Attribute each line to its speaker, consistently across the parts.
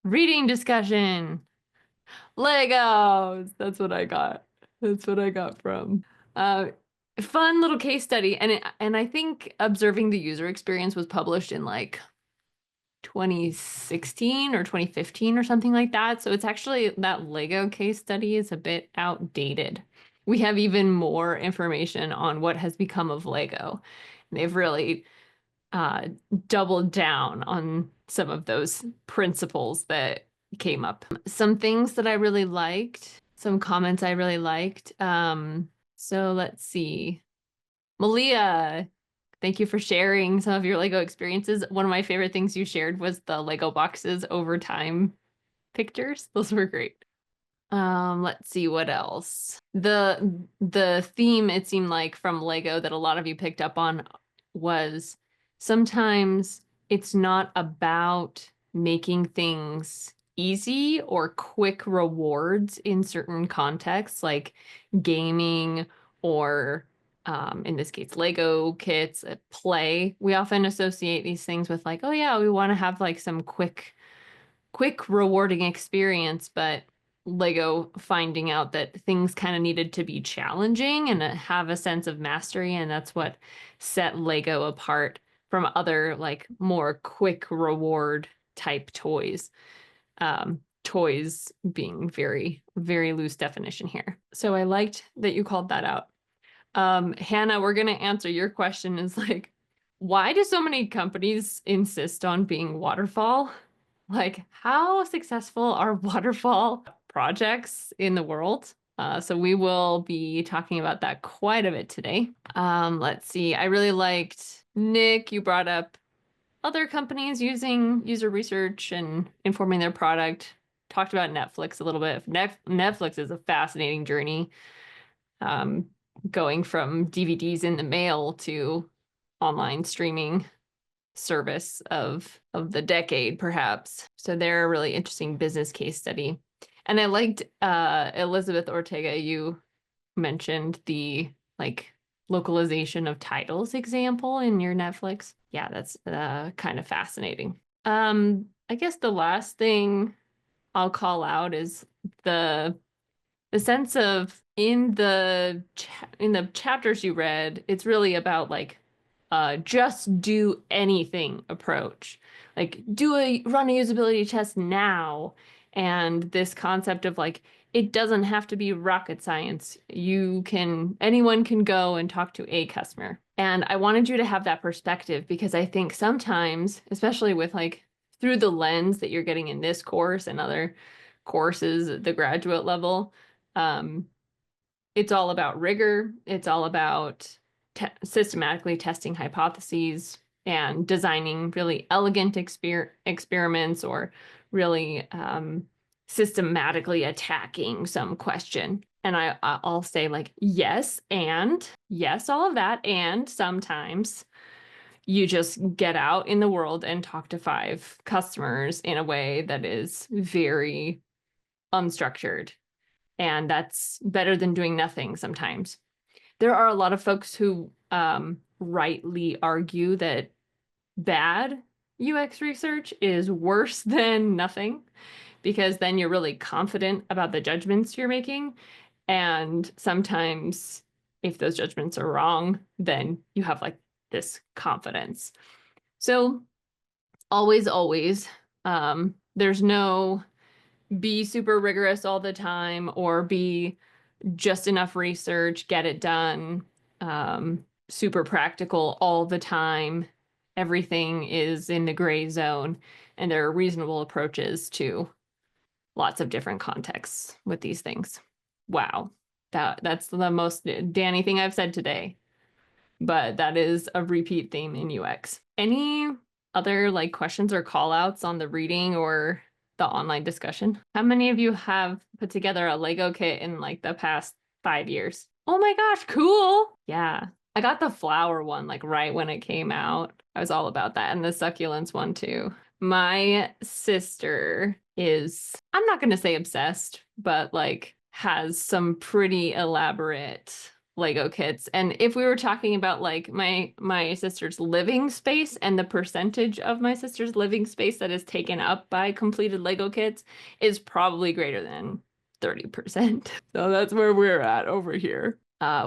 Speaker 1: Reading discussion. Legos. That's what I got. That's what I got from. Uh, Fun little case study. And I think observing the user experience was published in like 2016 or 2015 or something like that. So it's actually that Lego case study is a bit outdated. We have even more information on what has become of Lego. They've really uh, doubled down on some of those principles that came up. Some things that I really liked, some comments I really liked. So let's see. Malia, thank you for sharing some of your Lego experiences. One of my favorite things you shared was the Lego boxes over time pictures. Those were great. Let's see what else. The theme it seemed like from Lego that a lot of you picked up on was sometimes it's not about making things easy or quick rewards in certain contexts, like gaming or in this case, Lego kits, play. We often associate these things with like, oh yeah, we want to have like some quick rewarding experience, but Lego finding out that things kind of needed to be challenging and have a sense of mastery, and that's what set Lego apart from other like more quick reward type toys. Toys being very loose definition here. So I liked that you called that out. Hannah, we're gonna answer your question is like, why do so many companies insist on being waterfall? Like, how successful are waterfall projects in the world? So we will be talking about that quite a bit today. Let's see. I really liked Nick. You brought up other companies using user research and informing their product. Talked about Netflix a little bit. Netflix is a fascinating journey, um, going from DVDs in the mail to online streaming service of the decade, perhaps. So they're a really interesting business case study. And I liked Elizabeth Ortega, you mentioned the like localization of titles example in your Netflix. Yeah, that's kind of fascinating. I guess the last thing I'll call out is the the sense of in the chapters you read, it's really about like just do anything approach. Like run a usability test now. And this concept of like it doesn't have to be rocket science. Anyone can go and talk to a customer. And I wanted you to have that perspective because I think sometimes, especially with like through the lens that you're getting in this course and other courses at the graduate level, um, it's all about rigor. It's all about systematically testing hypotheses and designing really elegant experiments or really systematically attacking some question. And I'll say like, yes, and yes, all of that. And sometimes you just get out in the world and talk to 5 customers in a way that is very unstructured, and that's better than doing nothing sometimes. There are a lot of folks who rightly argue that bad UX research is worse than nothing because then you're really confident about the judgments you're making. And sometimes if those judgments are wrong, then you have like this confidence. So always, there's no be super rigorous all the time or be just enough research, get it done, super practical all the time. Everything is in the gray zone, and there are reasonable approaches to lots of different contexts with these things. Wow, that's the most Dani thing I've said today, but that is a repeat theme in UX. Any other like questions or call outs on the reading or the online discussion? How many of you have put together a Lego kit in like the past 5 years? Oh my gosh, cool. Yeah. I got the flower one like right when it came out. I was all about that. And the succulents one too. My sister is, I'm not going to say obsessed, but like has some pretty elaborate Lego kits. And if we were talking about like my sister's living space and the percentage of my sister's living space that is taken up by completed Lego kits is probably greater than 30%. So that's where we're at over here.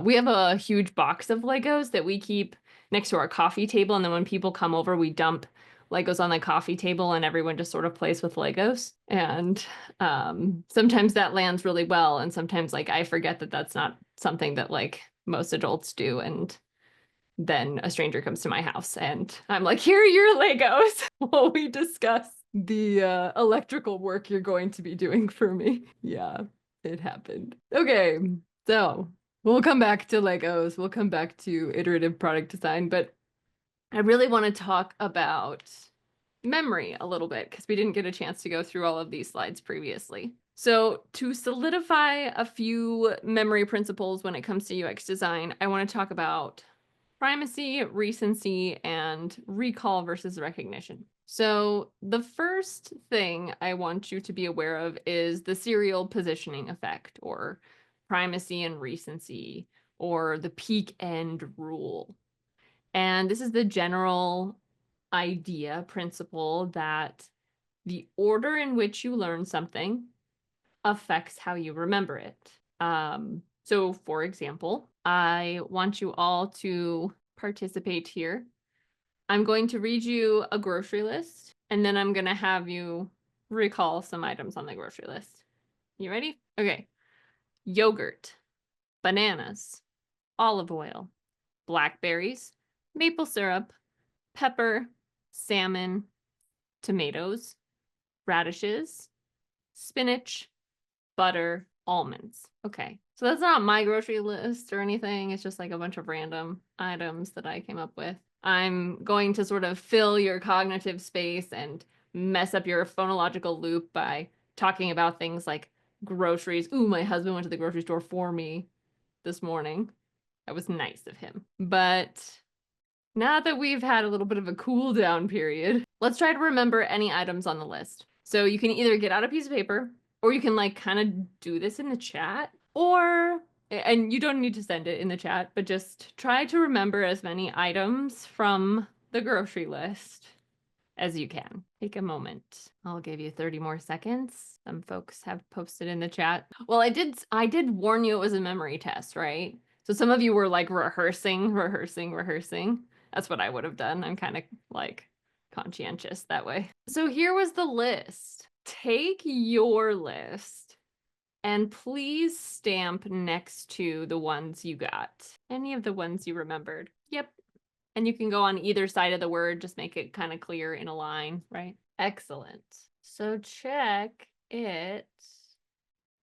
Speaker 1: We have a huge box of Legos that we keep next to our coffee table, and then when people come over, we dump Legos on the coffee table and everyone just sort of plays with Legos. And sometimes that lands really well, and sometimes like I forget that that's not something that like most adults do, and then a stranger comes to my house and I'm like, here are your Legos while we discuss the electrical work you're going to be doing for me. Yeah, it happened. Okay, so we'll come back to Legos. We'll come back to iterative product design, but I really want to talk about memory a little bit because we didn't get a chance to go through all of these slides previously. So to solidify a few memory principles when it comes to UX design, I want to talk about primacy, recency, and recall versus recognition. So the first thing I want you to be aware of is the serial positioning effect, or primacy and recency, or the peak end rule. And this is the general idea, principle, that the order in which you learn something affects how you remember it. So for example, I want you all to participate here. I'm going to read you a grocery list, and then I'm going to have you recall some items on the grocery list. You ready? Okay. Yogurt, bananas, olive oil, blackberries, maple syrup, pepper, salmon, tomatoes, radishes, spinach, butter, almonds. Okay, so that's not my grocery list or anything. It's just like a bunch of random items that I came up with. I'm going to sort of fill your cognitive space and mess up your phonological loop by talking about things like groceries. Ooh, my husband went to the grocery store for me this morning. That was nice of him. But now that we've had a little bit of a cool down period, let's try to remember any items on the list. So you can either get out a piece of paper, or you can like kind of do this in the chat, or, and you don't need to send it in the chat, but just try to remember as many items from the grocery list as you can. Take a moment. I'll give you 30 more seconds. Some folks have posted in the chat. Well, I did warn you it was a memory test, right? So some of you were like rehearsing. That's what I would have done. I'm kind of like conscientious that way. So here was the list. Take your list and please stamp next to the ones you got. Any of the ones you remembered. Yep. And you can go on either side of the word, just make it kind of clear in a line, right? Excellent. So check it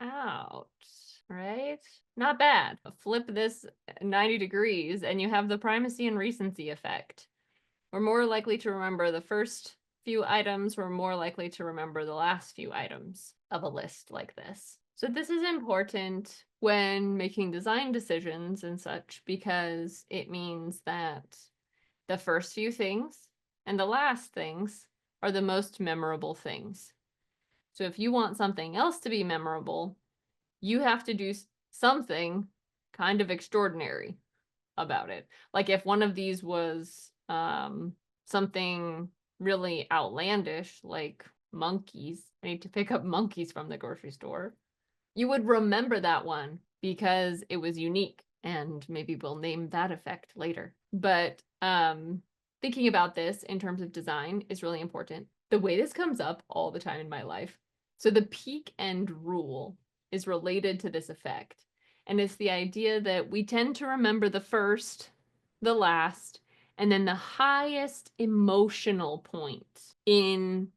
Speaker 1: out, right? Not bad. Flip this 90 degrees and you have the primacy and recency effect. We're more likely to remember the first few items. We're more likely to remember the last few items of a list like this. So this is important when making design decisions and such, because it means that the first few things and the last things are the most memorable things. So if you want something else to be memorable, you have to do something kind of extraordinary about it. Like if one of these was something really outlandish, like monkeys, I need to pick up monkeys from the grocery store, you would remember that one because it was unique, and maybe we'll name that effect later. But thinking about this in terms of design is really important. The way this comes up all the time in my life. So the peak end rule is related to this effect. And it's the idea that we tend to remember the first, the last, and then the highest emotional point in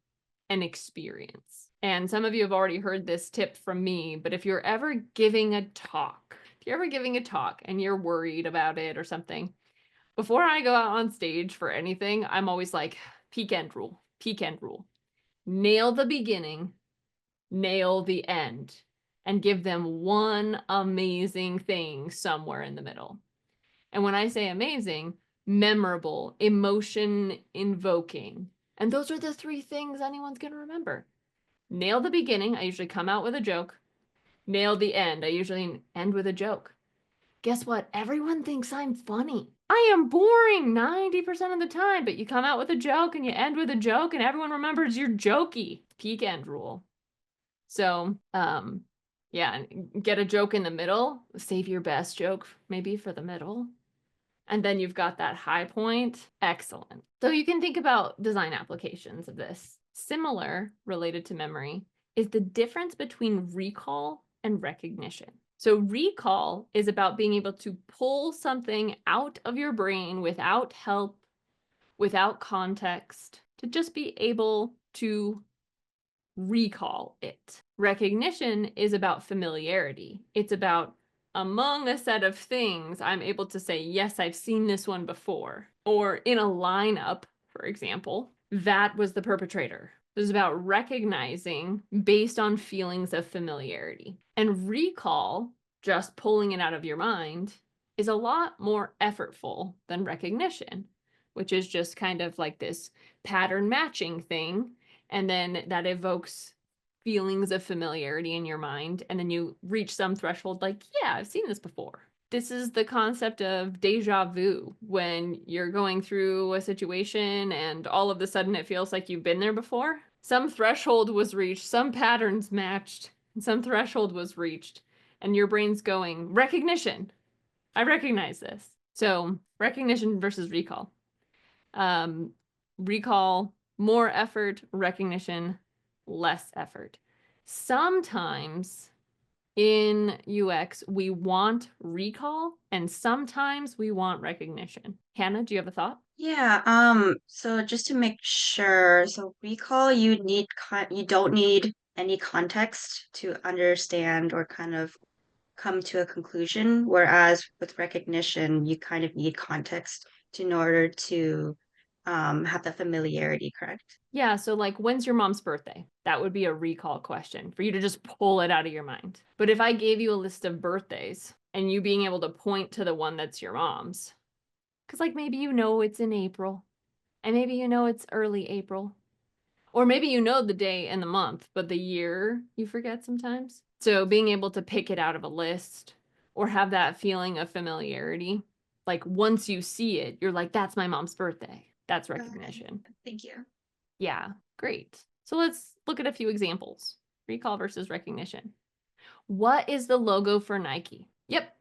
Speaker 1: an experience. And some of you have already heard this tip from me, but if you're ever giving a talk, and you're worried about it or something, before I go out on stage for anything, I'm always like, peak end rule, peak end rule. Nail the beginning, nail the end, and give them one amazing thing somewhere in the middle. And when I say amazing, memorable, emotion invoking. And those are the three things anyone's going to remember. Nail the beginning. I usually come out with a joke. Nail the end. I usually end with a joke. Guess what? Everyone thinks I'm funny. I am boring 90% of the time, but you come out with a joke and you end with a joke and everyone remembers you're jokey. Peak end rule. So, yeah, get a joke in the middle, save your best joke maybe for the middle. And then you've got that high point. Excellent. So you can think about design applications of this. Similar, related to memory, is the difference between recall and recognition. So recall is about being able to pull something out of your brain without help, without context, to just be able to recall it. Recognition is about familiarity. It's about among a set of things, I'm able to say, yes, I've seen this one before. Or in a lineup, for example, that was the perpetrator. It was about recognizing based on feelings of familiarity. And recall, just pulling it out of your mind, is a lot more effortful than recognition, which is just kind of like this pattern matching thing. And then that evokes feelings of familiarity in your mind, and then you reach some threshold like, yeah, I've seen this before. This is the concept of deja vu, when you're going through a situation and all of a sudden it feels like you've been there before. Some threshold was reached, some patterns matched, some threshold was reached, and your brain's going, recognition. I recognize this. So recognition versus recall. Recall, more effort, recognition, less effort. Sometimes in UX, we want recall and sometimes we want recognition. Hannah, do you have a thought?
Speaker 2: Yeah, so just to make sure, so recall you don't need any context to understand or kind of come to a conclusion, whereas with recognition, you kind of need context in order to have that familiarity, correct?
Speaker 1: Yeah, so like, when's your mom's birthday? That would be a recall question for you to just pull it out of your mind. But if I gave you a list of birthdays and you being able to point to the one that's your mom's, because like maybe you know it's in April, and maybe you know it's early April, or maybe you know the day and the month, but the year you forget sometimes. So being able to pick it out of a list or have that feeling of familiarity, like once you see it, you're like, that's my mom's birthday. That's
Speaker 2: Okay,
Speaker 1: recognition.
Speaker 2: thank you.
Speaker 1: Yeah, great. So let's look at a few examples. Recall versus recognition. What is the logo for Nike? Yep,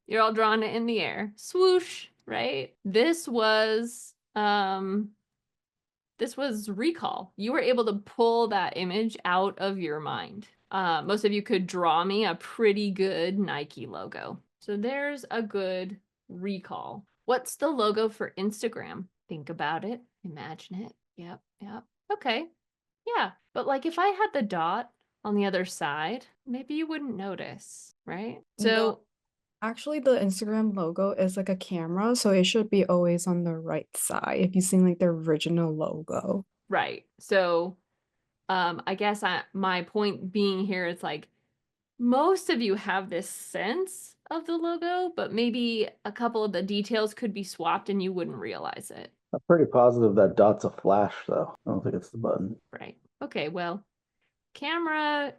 Speaker 1: you're all drawing it in the air. Swoosh, right? This was recall. You were able to pull that image out of your mind. Most of you could draw me a pretty good Nike logo. So there's a good recall. What's the logo for Instagram? Think about it. Imagine it. Yep, yep. Okay. Yeah. But like if I had the dot on the other side, maybe you wouldn't notice, right?
Speaker 3: No,
Speaker 1: So
Speaker 3: actually, the Instagram logo is like a camera, so it should be always on the right side if you've seen like the original logo.
Speaker 1: right. So I guess my point being here is like most of you have this sense of the logo, but maybe a couple of the details could be swapped and you wouldn't realize it.
Speaker 4: I'm pretty positive that dot's a flash, though. I don't think it's the button.
Speaker 1: Right. Okay, well, camera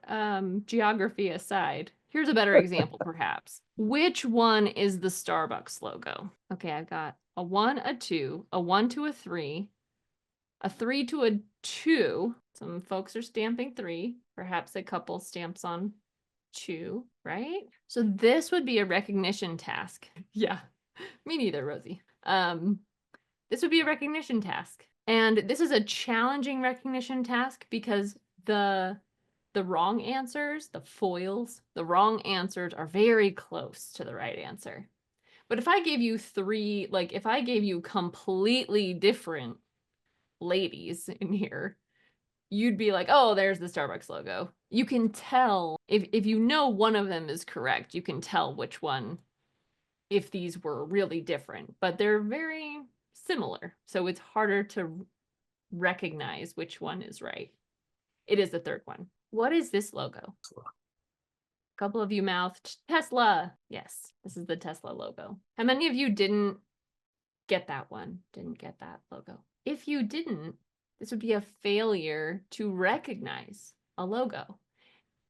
Speaker 1: geography aside, here's a better example perhaps. Which one is the Starbucks logo? Okay, I've got a 1, a 2, a 1 to a 3, a 3 to a 2. Some folks are stamping 3, perhaps a couple stamps on 2, right? So this would be a recognition task. Yeah, me neither, Rosie. This would be a recognition task. And this is a challenging recognition task because the wrong answers, the foils, the wrong answers are very close to the right answer. But if I gave you 3, like if I gave you completely different ladies in here, you'd be like, oh, there's the Starbucks logo. You can tell if you know one of them is correct, you can tell which one, if these were really different, but they're very similar. So it's harder to recognize which one is right. It is the third one. What is this logo? A couple of you mouthed Tesla. Yes, this is the Tesla logo. How many of you didn't get that one? Didn't get that logo? If you didn't, this would be a failure to recognize a logo.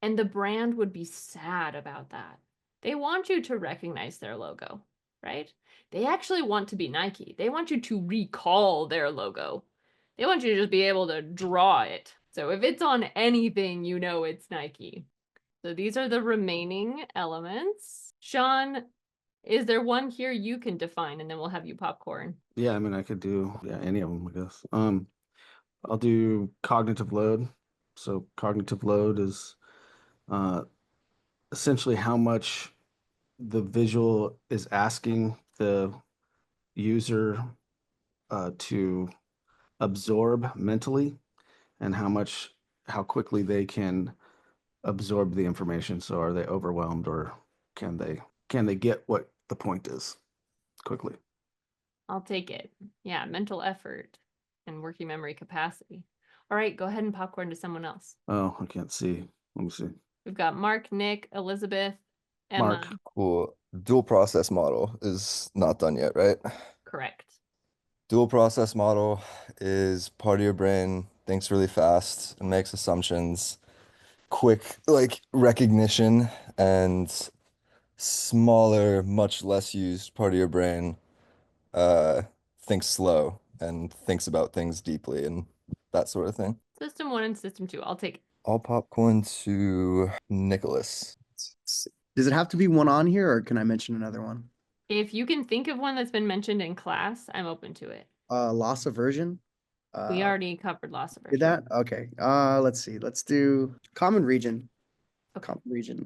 Speaker 1: And the brand would be sad about that. They want you to recognize their logo, right? They actually want to be Nike. They want you to recall their logo. They want you to just be able to draw it. So if it's on anything, you know it's Nike. So these are the remaining elements. Sean, is there one here you can define, and then we'll have you popcorn?
Speaker 4: Yeah, I mean, I could do any of them, I guess. I'll do cognitive load. So cognitive load is uh, essentially how much the visual is asking the user to absorb mentally, and how quickly they can absorb the information. So are they overwhelmed, or can they get what the point is quickly?
Speaker 1: I'll take it. Yeah, mental effort and working memory capacity. All right, go ahead and popcorn to someone else.
Speaker 4: Oh, I can't see. Let me see.
Speaker 1: We've got Mark, Nick, Elizabeth, Emma.
Speaker 4: Mark.
Speaker 5: Cool. Dual process model is not done yet, right?
Speaker 1: Correct.
Speaker 5: Dual process model is part of your brain thinks really fast and makes assumptions, quick like recognition, and smaller, much less used part of your brain thinks slow and thinks about things deeply and that sort of thing.
Speaker 1: System 1 and System 2. I'll take it.
Speaker 5: I'll popcorn to Nicholas.
Speaker 6: Does it have to be one on here, or can I mention another one?
Speaker 1: If you can think of one that's been mentioned in class, I'm open to it.
Speaker 6: Loss aversion.
Speaker 1: We already covered loss aversion.
Speaker 6: Did that? Okay. Let's see. Let's do common region.
Speaker 1: Okay.
Speaker 6: Common region.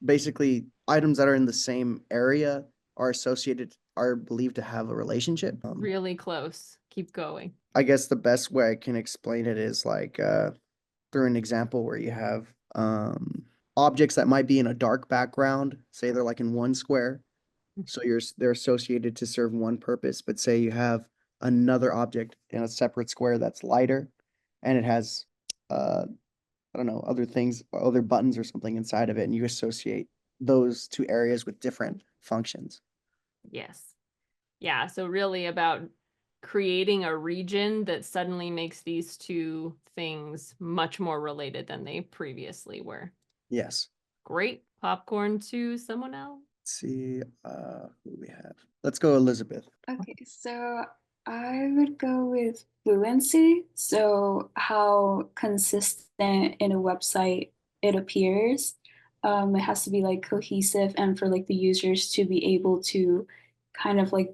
Speaker 6: Basically, items that are in the same area are believed to have a relationship.
Speaker 1: Really close. Keep going.
Speaker 6: I guess the best way I can explain it is like through an example where you have objects that might be in a dark background, say they're like in one square. So they're associated to serve one purpose, but say you have another object in a separate square that's lighter and it has I don't know, other things, other buttons or something inside of it, and you associate those two areas with different functions.
Speaker 1: Yes. Yeah, so really about creating a region that suddenly makes these two things much more related than they previously were.
Speaker 6: Yes.
Speaker 1: Great. Popcorn to someone else.
Speaker 6: Let's see, who do we have? Let's go Elizabeth.
Speaker 7: Okay, so I would go with fluency. So how consistent in a website it appears. It has to be like cohesive and for like the users to be able to kind of like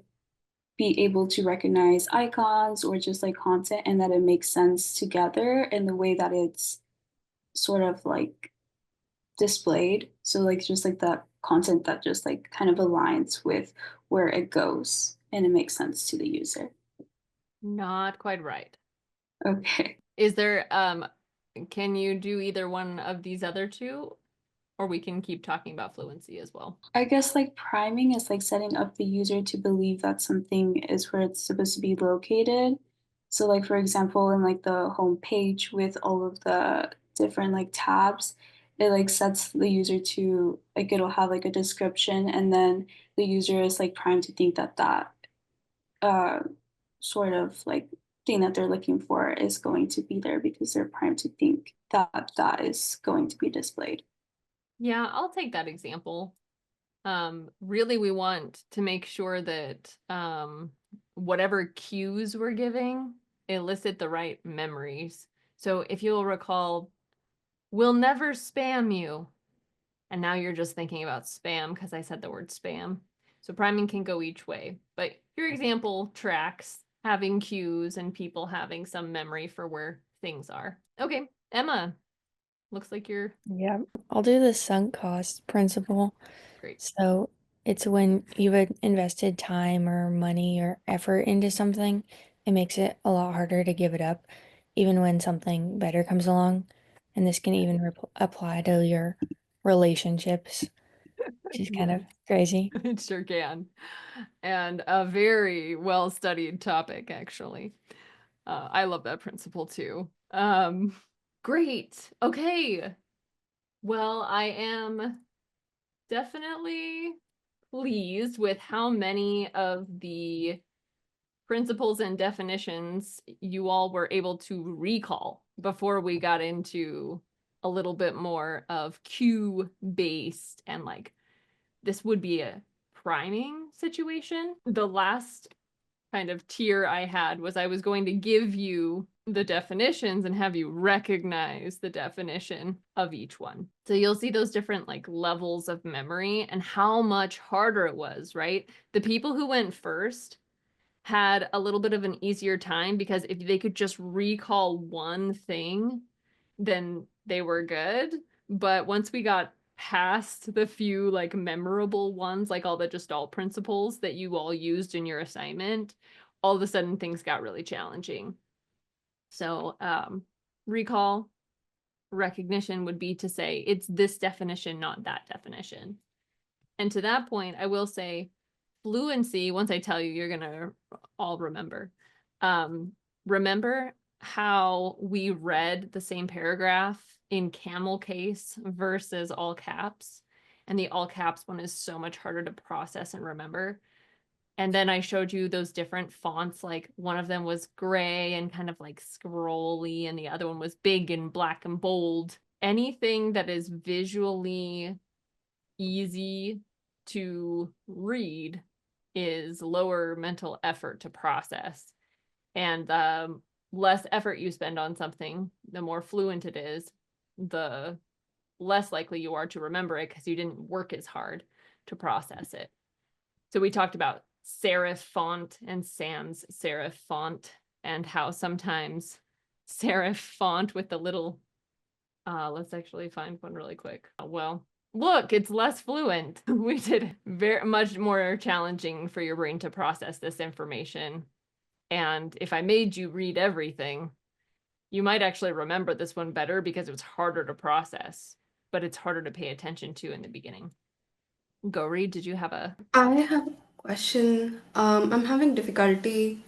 Speaker 7: be able to recognize icons or just like content and that it makes sense together in the way that it's sort of like displayed. So like just like that content that just like kind of aligns with where it goes and it makes sense to the user.
Speaker 1: Not quite right.
Speaker 7: Okay.
Speaker 1: Is there can you do either one of these other two? Or we can keep talking about fluency as well.
Speaker 7: I guess like priming is like setting up the user to believe that something is where it's supposed to be located. So like for example, in like the home page with all of the different like tabs, it like sets the user to like it'll have like a description and then the user is like primed to think that that sort of like thing that they're looking for is going to be there because they're primed to think that that is going to be displayed.
Speaker 1: Yeah, I'll take that example. Really, we want to make sure that whatever cues we're giving elicit the right memories. So if you'll recall, we'll never spam you. And now you're just thinking about spam because I said the word spam. So priming can go each way. But your example tracks having cues and people having some memory for where things are. Okay, Emma. Looks like you're
Speaker 8: Yeah, I'll do the sunk cost principle.
Speaker 1: great.
Speaker 8: So it's when you've invested time or money or effort into something, it makes it a lot harder to give it up, even when something better comes along. And this can even apply to your relationships, which is kind of crazy.
Speaker 1: It sure can. And a very well studied topic, actually. I love that principle too. Great. Okay. Well, I am definitely pleased with how many of the principles and definitions you all were able to recall before we got into a little bit more of cue based and like this would be a priming situation. The last kind of tier I had was I was going to give you the definitions and have you recognize the definition of each one. So you'll see those different like levels of memory and how much harder it was, right? The people who went first had a little bit of an easier time because if they could just recall one thing, then they were good. But once we got past the few like memorable ones, like all the Gestalt principles that you all used in your assignment, all of a sudden things got really challenging. So recall, recognition would be to say it's this definition, not that definition. And to that point, I will say fluency, once I tell you, you're gonna all remember. Remember how we read the same paragraph in camel case versus all caps? And the all caps one is so much harder to process and remember. And then I showed you those different fonts, like one of them was gray and kind of like scrolly, and the other one was big and black and bold. Anything that is visually easy to read is lower mental effort to process. And the less effort you spend on something, the more fluent it is, the less likely you are to remember it because you didn't work as hard to process it. So we talked about serif font and sans serif font and how sometimes serif font with the little, let's actually find one really quick. Well, look, it's less fluent. We did very much more challenging for your brain to process this information. And if I made you read everything, you might actually remember this one better because it was harder to process, but it's harder to pay attention to in the beginning. Go read. Did you have a...
Speaker 9: I have a question. I'm having difficulty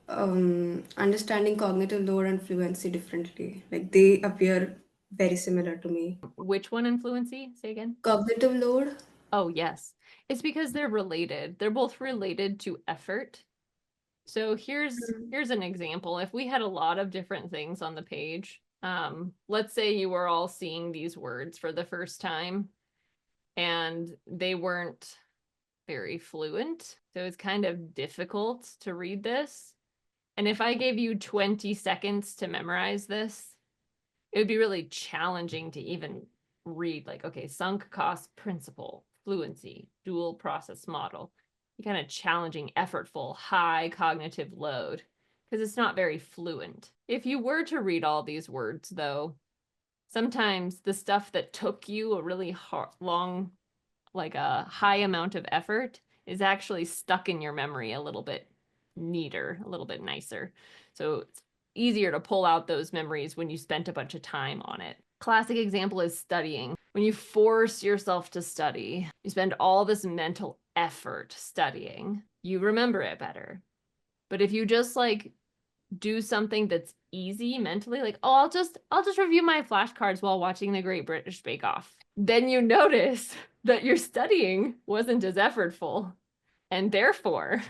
Speaker 9: understanding cognitive load and fluency differently. Like they appear very similar to me.
Speaker 1: Which one in fluency? Say again.
Speaker 9: Cognitive load?
Speaker 1: Oh, yes. It's because they're related. They're both related to effort. So here's an example. If we had a lot of different things on the page, let's say you were all seeing these words for the first time and they weren't very fluent. So it's kind of difficult to read this. And if I gave you 20 seconds to memorize this, it would be really challenging to even read like, okay, sunk cost principle, fluency, dual process model. Kind of challenging, effortful, high cognitive load because it's not very fluent. If you were to read all these words, though, sometimes the stuff that took you a really long, like a high amount of effort is actually stuck in your memory a little bit neater, a little bit nicer. So it's easier to pull out those memories when you spent a bunch of time on it. Classic example is studying. When you force yourself to study, you spend all this mental effort studying, you remember it better. But if you just like do something that's easy mentally, like, oh, I'll just review my flashcards while watching the Great British Bake Off, then you notice that your studying wasn't as effortful and therefore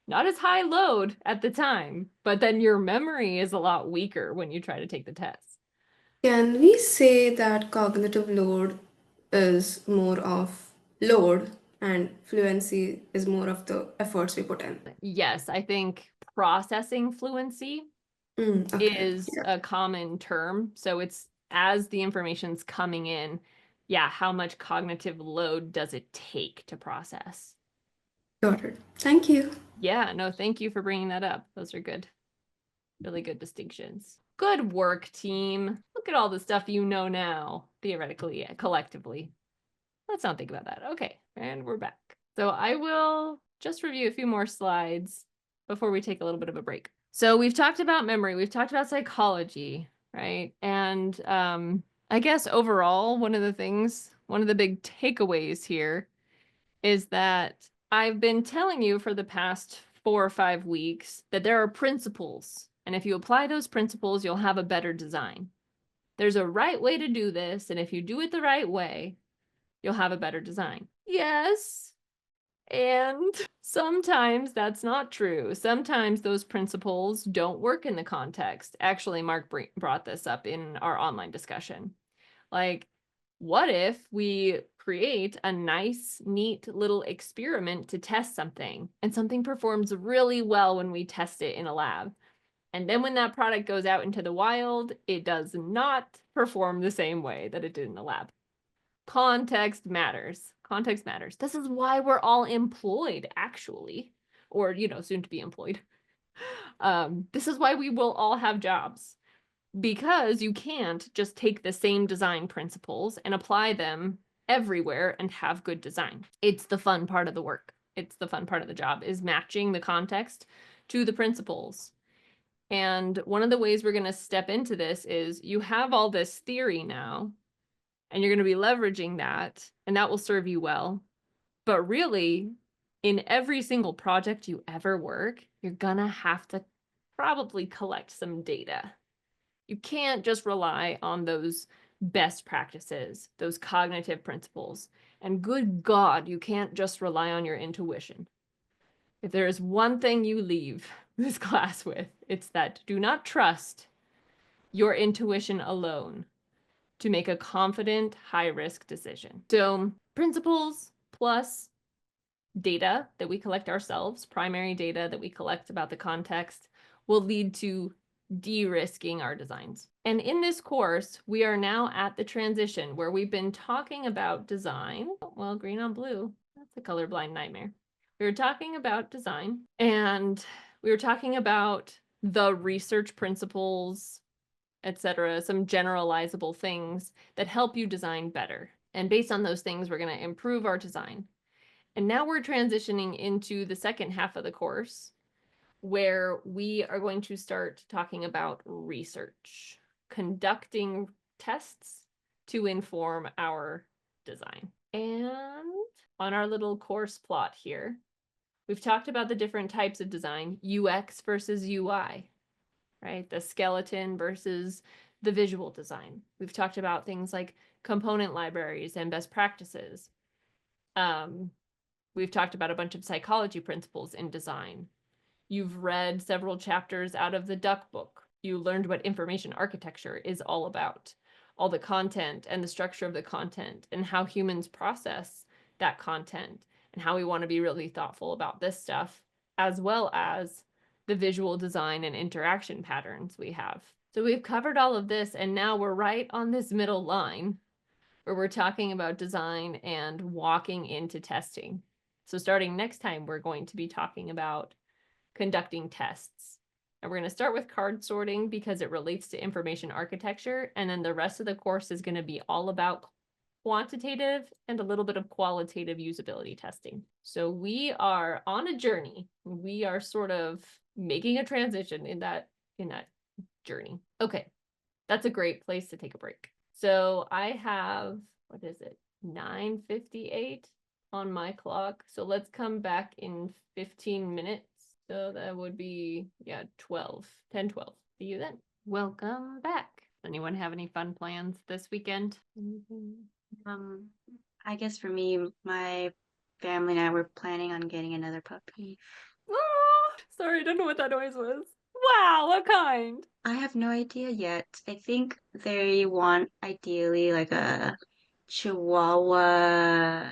Speaker 1: not as high load at the time, but then your memory is a lot weaker when you try to take the test.
Speaker 9: Can we say that cognitive load is more of load and fluency is more of the efforts we put in?
Speaker 1: Yes, I think processing fluency
Speaker 9: Okay.
Speaker 1: is
Speaker 9: Yeah.
Speaker 1: a common term. So it's as the information's coming in, yeah, how much cognitive load does it take to process?
Speaker 9: Got it. Thank you.
Speaker 1: Yeah, no, thank you for bringing that up. Those are good, really good distinctions. Good work, team. Look at all the stuff you know now, theoretically, collectively. Let's not think about that. Okay, and we're back. So I will just review a few more slides before we take a little bit of a break. So we've talked about memory, we've talked about psychology, right? And I guess overall, one of the big takeaways here is that I've been telling you for the past 4 or 5 weeks that there are principles. And if you apply those principles, you'll have a better design. There's a right way to do this. And if you do it the right way, you'll have a better design. Yes. And sometimes that's not true. Sometimes those principles don't work in the context. Actually, Mark brought this up in our online discussion. Like, what if we create a nice, neat little experiment to test something, and something performs really well when we test it in a lab? And then when that product goes out into the wild, it does not perform the same way that it did in the lab. Context matters. Context matters. This is why we're all employed, actually, or, you know, soon to be employed. This is why we will all have jobs, because you can't just take the same design principles and apply them everywhere and have good design. It's the fun part of the work. It's the fun part of the job, is matching the context to the principles. And one of the ways we're going to step into this is you have all this theory now, and you're going to be leveraging that, and that will serve you well. But really, in every single project you ever work, you're going to have to probably collect some data. You can't just rely on those best practices, those cognitive principles. And good God, you can't just rely on your intuition. If there is one thing you leave this class with, it's that do not trust your intuition alone to make a confident, high-risk decision. So principles plus data that we collect ourselves, primary data that we collect about the context, will lead to de-risking our designs. And in this course, we are now at the transition where we've been talking about design. Well, green on blue, that's a colorblind nightmare. We were talking about design, and we were talking about the research principles, etc., some generalizable things that help you design better. And based on those things, we're going to improve our design. And now we're transitioning into the second half of the course, where we are going to start talking about research, conducting tests to inform our design. And on our little course plot here, we've talked about the different types of design, UX versus UI, right? The skeleton versus the visual design. We've talked about things like component libraries and best practices. We've talked about a bunch of psychology principles in design. You've read several chapters out of the Duck book. You learned what information architecture is all about, all the content and the structure of the content and how humans process that content and how we want to be really thoughtful about this stuff, as well as the visual design and interaction patterns we have. So we've covered all of this, and now we're right on this middle line where we're talking about design and walking into testing. So starting next time, we're going to be talking about conducting tests. And we're going to start with card sorting because it relates to information architecture. And then the rest of the course is going to be all about quantitative and a little bit of qualitative usability testing. So we are on a journey. We are sort of making a transition in that journey. Okay, that's a great place to take a break. So I have, what is it, 9:58 on my clock. So let's come back in 15 minutes. So that would be, yeah, 10:12. See you then. Welcome back. Anyone have any fun plans this weekend?
Speaker 2: I guess for me, my family and I were planning on getting another puppy.
Speaker 1: Oh, sorry, I don't know what that noise was. Wow, what kind?
Speaker 2: I have no idea yet. I think they want ideally like a Chihuahua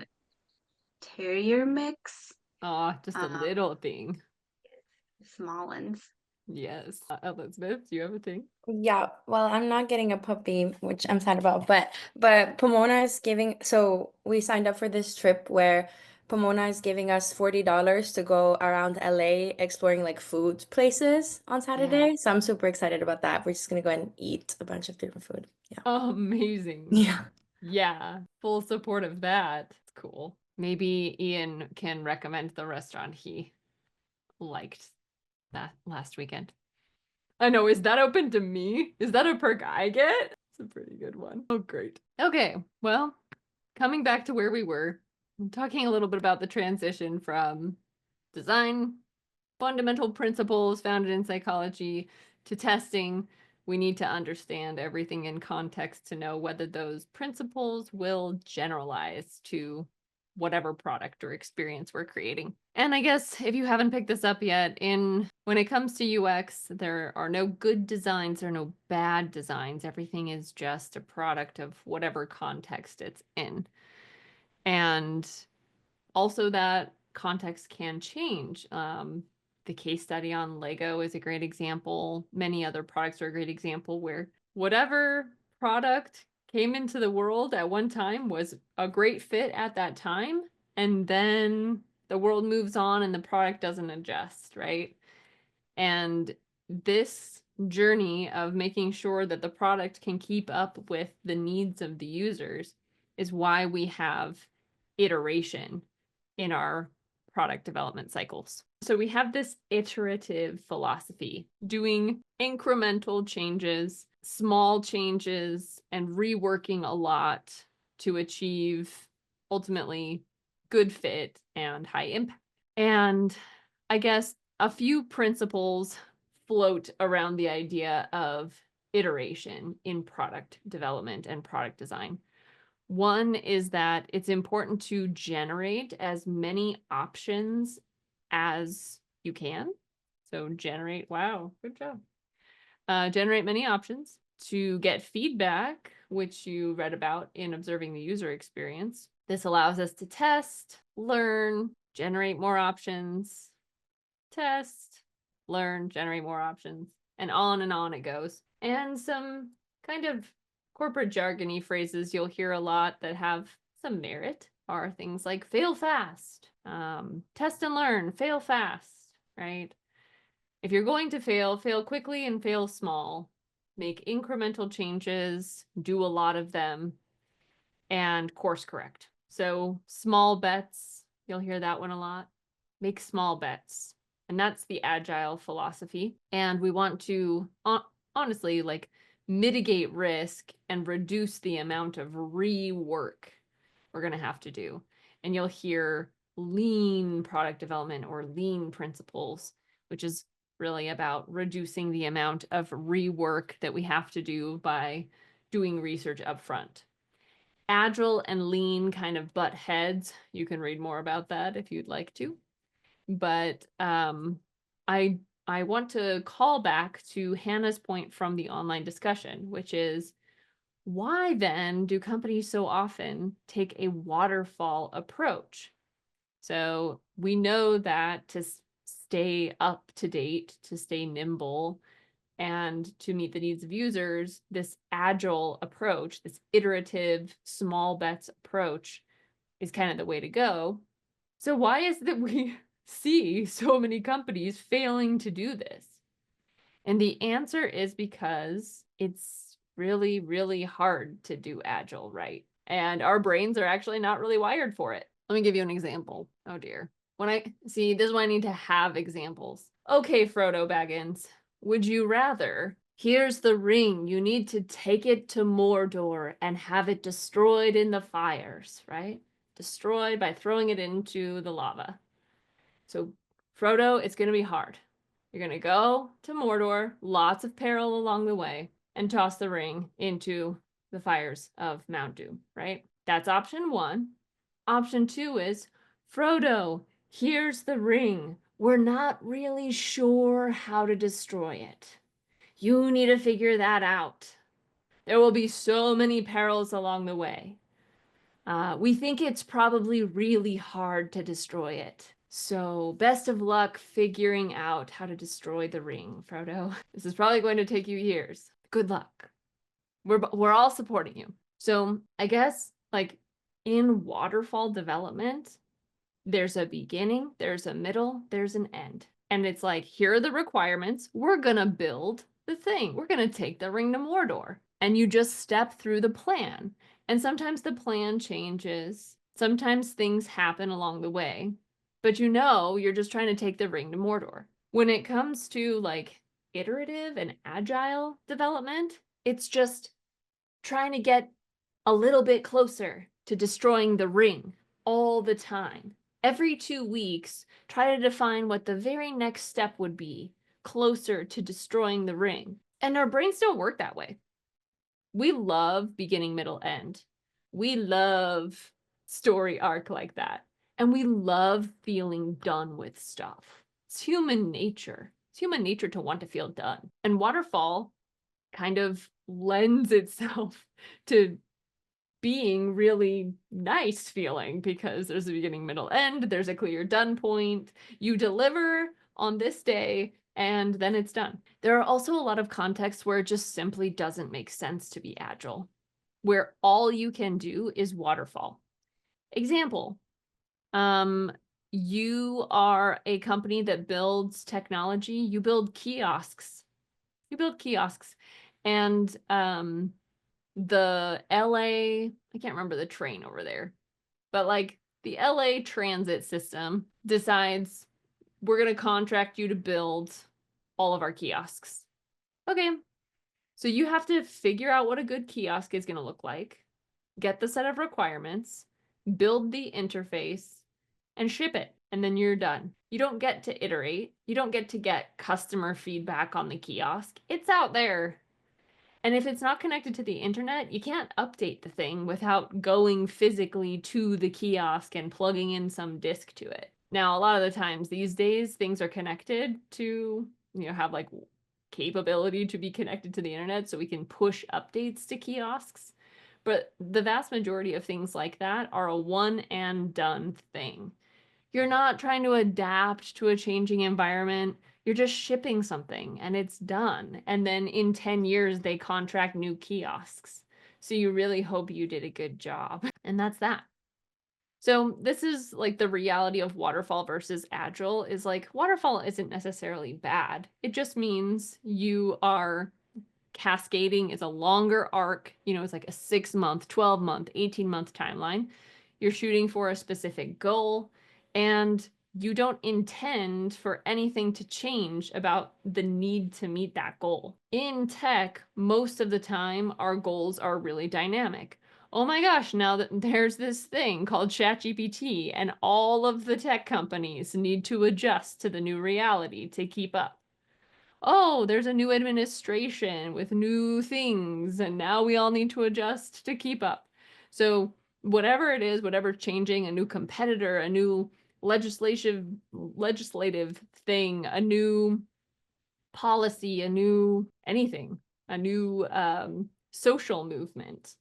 Speaker 2: Terrier mix.
Speaker 1: Oh, just a little thing.
Speaker 2: Small ones.
Speaker 1: Yes. Elizabeth, do you have a thing?
Speaker 8: Yeah, well, I'm not getting a puppy, which I'm sad about, but Pomona is giving, so we signed up for this trip where Pomona is giving us $40 to go around LA exploring like food places on Saturday. So I'm super excited about that. We're just gonna go and eat a bunch of different food. Yeah.
Speaker 1: Amazing.
Speaker 8: Yeah.
Speaker 1: Yeah, full support of that. It's cool. Maybe Ian can recommend the restaurant he liked that last weekend. I know, is that open to me? Is that a perk I get? It's a pretty good one. Oh, great. Okay, well, coming back to where we were, I'm talking a little bit about the transition from design, fundamental principles founded in psychology, to testing. We need to understand everything in context to know whether those principles will generalize to whatever product or experience we're creating. And I guess if you haven't picked this up yet, when it comes to UX, there are no good designs, there are no bad designs. Everything is just a product of whatever context it's in. And also that context can change. The case study on Lego is a great example. Many other products are a great example where whatever product came into the world at one time was a great fit at that time, and then the world moves on and the product doesn't adjust, right? And this journey of making sure that the product can keep up with the needs of the users is why we have iteration in our product development cycles. So we have this iterative philosophy, doing incremental changes, small changes, and reworking a lot to achieve ultimately good fit and high impact. And I guess a few principles float around the idea of iteration in product development and product design. One is that it's important to generate as many options as you can. So generate, wow, good job. Generate many options to get feedback, which you read about in observing the user experience. This allows us to test, learn, generate more options, test, learn, generate more options, and on it goes. And some kind of corporate jargony phrases you'll hear a lot that have some merit are things like fail fast, test and learn, fail fast, right? If you're going to fail, fail quickly and fail small. Make incremental changes, do a lot of them, and course correct. So small bets, you'll hear that one a lot. Make small bets. And that's the agile philosophy. And we want to honestly like mitigate risk and reduce the amount of rework we're going to have to do. And you'll hear lean product development or lean principles, which is really about reducing the amount of rework that we have to do by doing research upfront. Agile and lean kind of butt heads. You can read more about that if you'd like to. But I want to call back to Hannah's point from the online discussion, which is why then do companies so often take a waterfall approach? So we know that to stay up to date, to stay nimble, and to meet the needs of users, this agile approach, this iterative small bets approach is kind of the way to go. So why is it that we see so many companies failing to do this? And the answer is because it's really, really hard to do agile right. And our brains are actually not really wired for it. Let me give you an example. Oh dear. This is why I need to have examples. Okay, Frodo Baggins, would you rather? Here's the ring. You need to take it to Mordor and have it destroyed in the fires, right? Destroyed by throwing it into the lava. So, Frodo, it's going to be hard. You're going to go to Mordor, lots of peril along the way, and toss the ring into the fires of Mount Doom, right? That's option one. Option two is, Frodo, here's the ring. We're not really sure how to destroy it. You need to figure that out. There will be so many perils along the way. We think it's probably really hard to destroy it. So best of luck figuring out how to destroy the ring, Frodo. This is probably going to take you years. Good luck. We're all supporting you. So I guess like in waterfall development, there's a beginning, there's a middle, there's an end. And it's like, here are the requirements. We're gonna build the thing. We're gonna take the ring to Mordor. And you just step through the plan. And sometimes the plan changes. Sometimes things happen along the way. But you know, you're just trying to take the ring to Mordor. When it comes to like iterative and agile development, it's just trying to get a little bit closer to destroying the ring all the time. Every 2 weeks, try to define what the very next step would be closer to destroying the ring. And our brains don't work that way. We love beginning, middle, end. We love story arc like that. And we love feeling done with stuff. It's human nature. It's human nature to want to feel done. And waterfall kind of lends itself to being really nice feeling because there's a beginning, middle, end. There's a clear done point. You deliver on this day and then it's done. There are also a lot of contexts where it just simply doesn't make sense to be agile, where all you can do is waterfall. Example, you are a company that builds technology. You build kiosks. And the LA, I can't remember the train over there, but like the LA transit system decides we're going to contract you to build all of our kiosks. Okay. So you have to figure out what a good kiosk is going to look like, get the set of requirements, build the interface, and ship it. And then you're done. You don't get to iterate. You don't get to get customer feedback on the kiosk. It's out there. And if it's not connected to the internet, you can't update the thing without going physically to the kiosk and plugging in some disk to it. Now, a lot of the times these days, things are connected to, have like capability to be connected to the internet so we can push updates to kiosks. But the vast majority of things like that are a one and done thing. You're not trying to adapt to a changing environment. You're just shipping something and it's done. And then in 10 years, they contract new kiosks. So you really hope you did a good job. And that's that. So this is like the reality of waterfall versus agile is like waterfall isn't necessarily bad. It just means you are cascading is a longer arc. It's like a 6-month, 12-month, 18-month timeline. You're shooting for a specific goal and you don't intend for anything to change about the need to meet that goal. In tech, most of the time, our goals are really dynamic. Oh my gosh, now that there's this thing called ChatGPT and all of the tech companies need to adjust to the new reality to keep up. Oh, there's a new administration with new things, and now we all need to adjust to keep up. So whatever it is, whatever changing, a new competitor, a new legislative thing, a new policy, a new anything, a new social movement,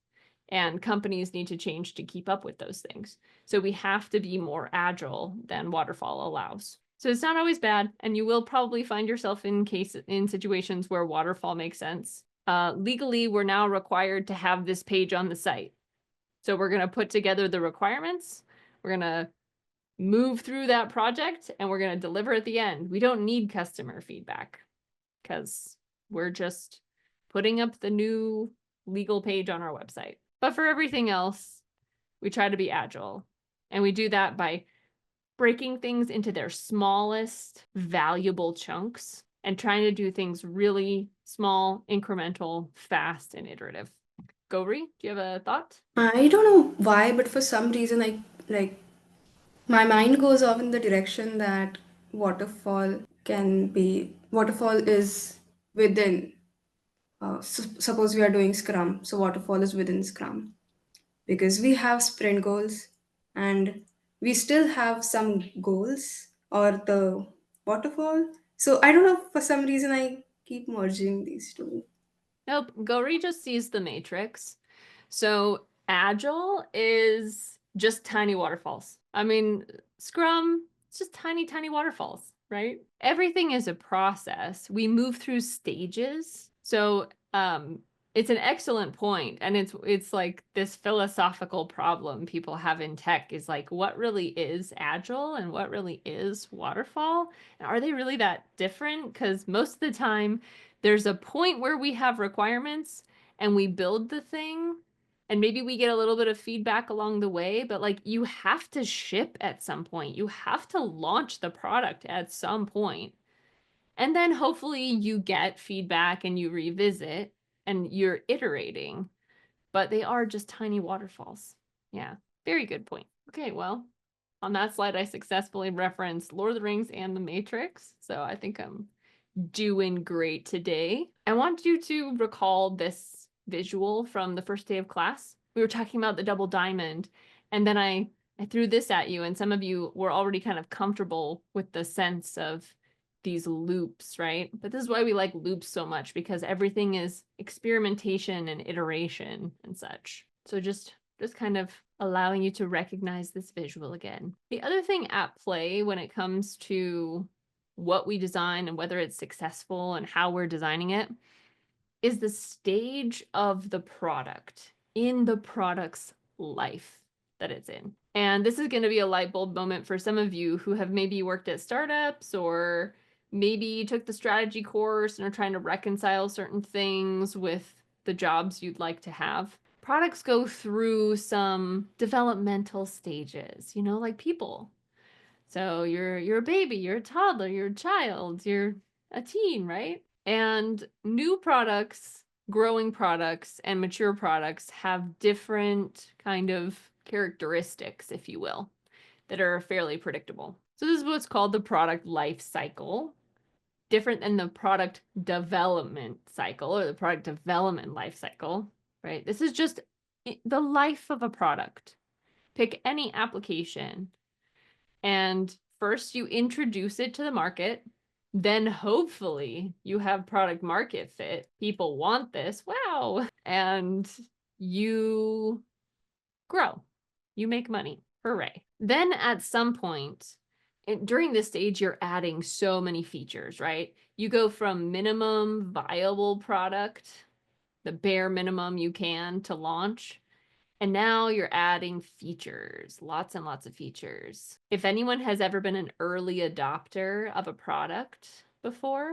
Speaker 1: and companies need to change to keep up with those things. So we have to be more agile than waterfall allows. So it's not always bad, and you will probably find yourself in situations where waterfall makes sense. Legally, we're now required to have this page on the site. So we're going to put together the requirements. We're going to move through that project, and we're going to deliver at the end. We don't need customer feedback because we're just putting up the new legal page on our website. But for everything else, we try to be agile, and we do that by breaking things into their smallest valuable chunks and trying to do things really small, incremental, fast, and iterative. Gauri, do you have a thought?
Speaker 9: I don't know why, but for some reason, like my mind goes off in the direction that waterfall is within. Suppose we are doing Scrum, so waterfall is within Scrum because we have sprint goals and we still have some goals or the waterfall. So I don't know, for some reason I keep merging these two.
Speaker 1: Nope, Gauri just sees the matrix. So agile is just tiny waterfalls. I mean, Scrum, it's just tiny, tiny waterfalls, right? Everything is a process. We move through stages. So it's an excellent point, and it's like this philosophical problem people have in tech is like, what really is agile and what really is waterfall? And are they really that different? Because most of the time, there's a point where we have requirements and we build the thing, and maybe we get a little bit of feedback along the way, but like you have to ship at some point. You have to launch the product at some point. And then hopefully you get feedback and you revisit and you're iterating, but they are just tiny waterfalls. Yeah, very good point. Okay, well, on that slide, I successfully referenced Lord of the Rings and The Matrix. So I think I'm doing great today. I want you to recall this visual from the first day of class. We were talking about the double diamond And then I threw this at you, and some of you were already kind of comfortable with the sense of these loops, right? But this is why we like loops so much, because everything is experimentation and iteration and such. So just kind of allowing you to recognize this visual again. The other thing at play when it comes to what we design and whether it's successful and how we're designing it is the stage of the product in the product's life that it's in. And this is going to be a light bulb moment for some of you who have maybe worked at startups or maybe took the strategy course and are trying to reconcile certain things with the jobs you'd like to have. Products go through some developmental stages, you know, like people. So you're a baby, you're a toddler, you're a child, you're a teen, right? And new products, growing products, and mature products have different kind of characteristics, if you will, that are fairly predictable. So this is what's called the product life cycle, different than the product development cycle or the product development life cycle, right? This is just the life of a product. Pick any application, and first you introduce it to the market, then hopefully you have product market fit. People want this, wow. And you grow, you make money, hooray. Then at some point, during this stage, you're adding so many features, right? You go from minimum viable product, the bare minimum you can to launch, and now you're adding features, lots and lots of features. If anyone has ever been an early adopter of a product before,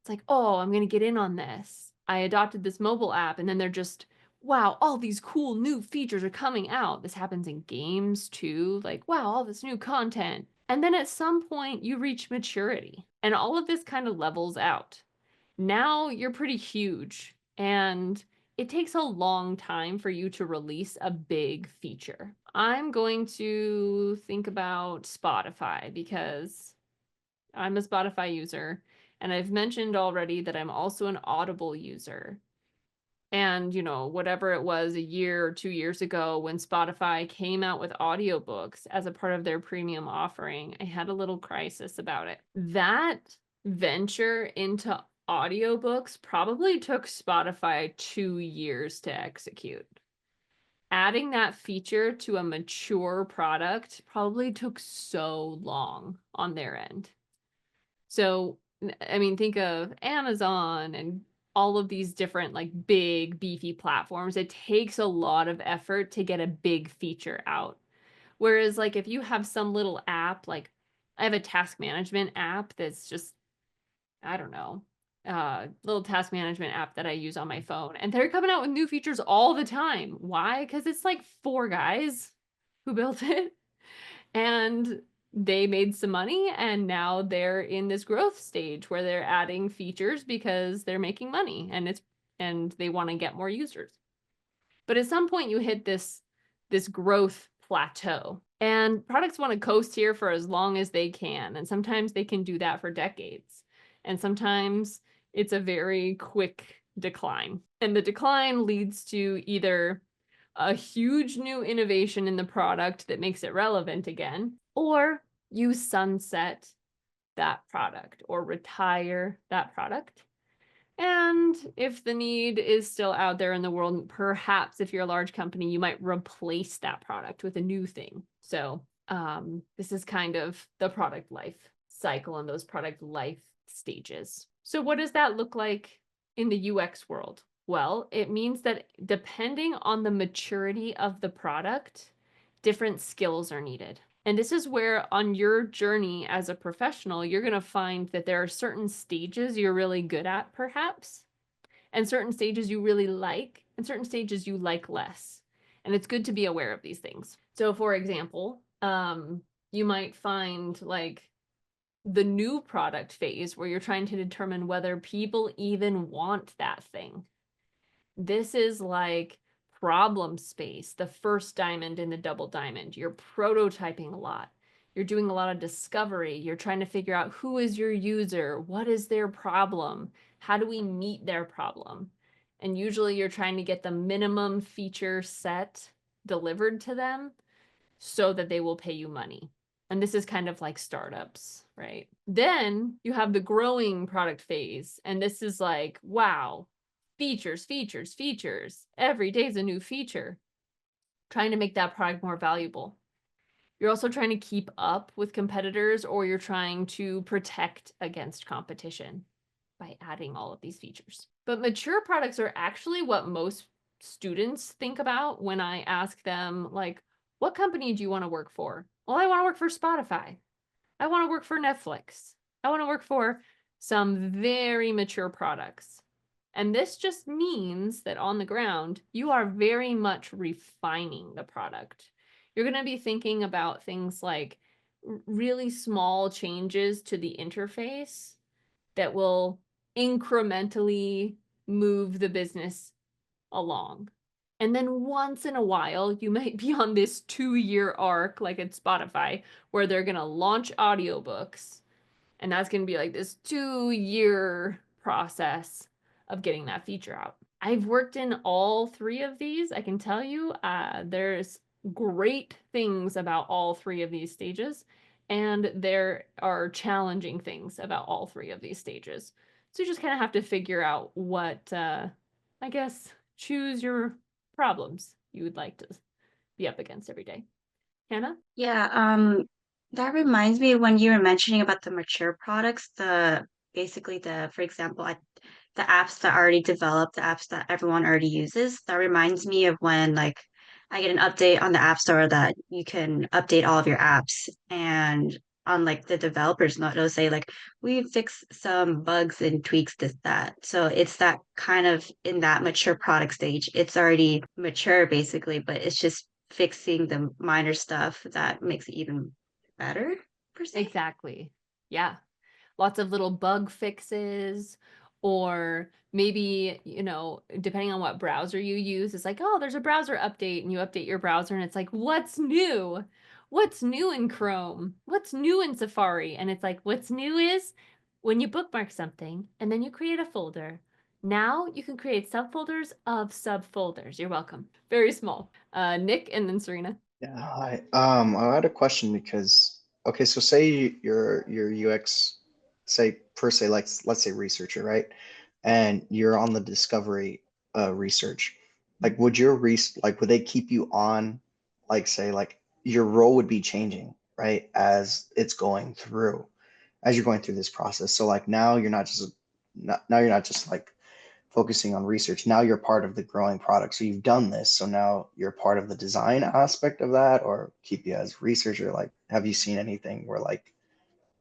Speaker 1: it's like, oh, I'm going to get in on this. I adopted this mobile app, and then they're just, wow, all these cool new features are coming out. This happens in games too. Like, wow, all this new content. And then at some point you reach maturity, and all of this kind of levels out. Now you're pretty huge, and it takes a long time for you to release a big feature. I'm going to think about Spotify because I'm a Spotify user, and I've mentioned already that I'm also an Audible user. And, you know, whatever it was a year or 2 years ago when Spotify came out with audiobooks as a part of their premium offering, I had a little crisis about it. That venture into audiobooks probably took Spotify 2 years to execute. Adding that feature to a mature product probably took so long on their end. So, I mean, think of Amazon and all of these different like big beefy platforms. It takes a lot of effort to get a big feature out. Whereas like if you have some little app, like I have a task management app that's just, I don't know, little task management app that I use on my phone, and they're coming out with new features all the time. Why? Because it's like 4 guys who built it, and they made some money, and now they're in this growth stage where they're adding features because they're making money, and they want to get more users. But at some point you hit this growth plateau, and products want to coast here for as long as they can, and sometimes they can do that for decades, and sometimes it's a very quick decline, and the decline leads to either a huge new innovation in the product that makes it relevant again, or you sunset that product or retire that product. And if the need is still out there in the world, perhaps if you're a large company, you might replace that product with a new thing. So this is kind of the product life cycle and those product life stages. So what does that look like in the UX world? Well, it means that depending on the maturity of the product, different skills are needed. And this is where on your journey as a professional, you're going to find that there are certain stages you're really good at, perhaps, and certain stages you really like, and certain stages you like less. And it's good to be aware of these things. So for example, you might find like the new product phase where you're trying to determine whether people even want that thing. This is like problem space, the first diamond in the double diamond. You're prototyping a lot. You're doing a lot of discovery. You're trying to figure out who is your user? What is their problem? How do we meet their problem? And usually you're trying to get the minimum feature set delivered to them so that they will pay you money. And this is kind of like startups, right? Then you have the growing product phase. And this is like, wow, features, features, features. Every day is a new feature. Trying to make that product more valuable. You're also trying to keep up with competitors, or you're trying to protect against competition by adding all of these features. But mature products are actually what most students think about when I ask them, like, what company do you want to work for? Well, I want to work for Spotify. I want to work for Netflix. I want to work for some very mature products. And this just means that on the ground, you are very much refining the product. You're going to be thinking about things like really small changes to the interface that will incrementally move the business along. And then once in a while, you might be on this 2-year arc, like at Spotify, where they're going to launch audiobooks. And that's going to be like this 2-year process of getting that feature out. I've worked in all 3 of these. I can tell you there's great things about all 3 of these stages. And there are challenging things about all 3 of these stages. So you just kind of have to figure out what, I guess, choose your problems you would like to be up against every day. Hannah?
Speaker 2: Yeah, that reminds me when you were mentioning about the mature products, the basically for example, the apps that are already developed, the apps that everyone already uses. That reminds me of when like I get an update on the App Store that you can update all of your apps, and on like the developers note, it'll say like we fixed some bugs and tweaks this that. So it's that kind of in that mature product stage. It's already mature basically, but it's just fixing the minor stuff that makes it even better per se.
Speaker 1: Exactly. Yeah. Lots of little bug fixes, or maybe, depending on what browser you use, it's like, oh, there's a browser update, and you update your browser and it's like, what's new? What's new in Chrome? What's new in Safari? And it's like, what's new is when you bookmark something and then you create a folder. Now you can create subfolders of subfolders. You're welcome. Very small. Nick and then Serena.
Speaker 10: Yeah, hi. I had a question because okay, so say you're UX, say per se, like let's say researcher, right? And you're on the discovery research. Like would they keep you on, like say like your role would be changing, right? As you're going through this process. So like now you're not just like focusing on research. Now you're part of the growing product. So you've done this. So now you're part of the design aspect of that, or keep you as researcher. Like, have you seen anything where like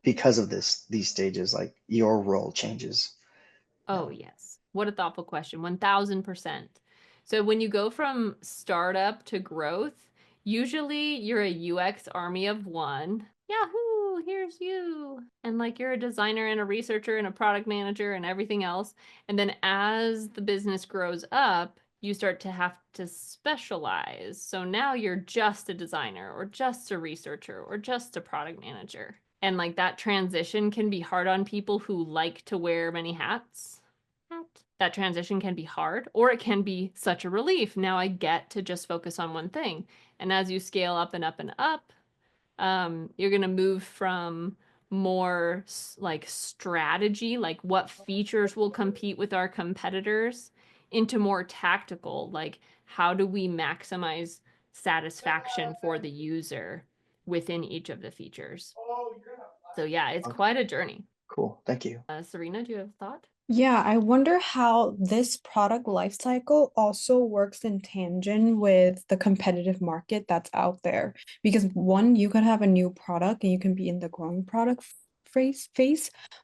Speaker 10: because of these stages, like your role changes?
Speaker 1: Oh, yes. What a thoughtful question. 1000%. So when you go from startup to growth, usually you're a UX army of one. Yahoo, here's you. And like you're a designer and a researcher and a product manager and everything else. And then as the business grows up, you start to have to specialize. So now you're just a designer or just a researcher or just a product manager. And like that transition can be hard on people who like to wear many hats. That transition can be hard, or it can be such a relief. Now I get to just focus on one thing. And as you scale up and up and up, you're going to move from more like strategy, like what features will compete with our competitors, into more tactical, like how do we maximize satisfaction for the user within each of the features. So yeah, it's quite a journey.
Speaker 10: Cool. Thank you.
Speaker 1: Serena, do you have a thought?
Speaker 3: Yeah, I wonder how this product lifecycle also works in tangent with the competitive market that's out there. Because one, you could have a new product and you can be in the growing product phase,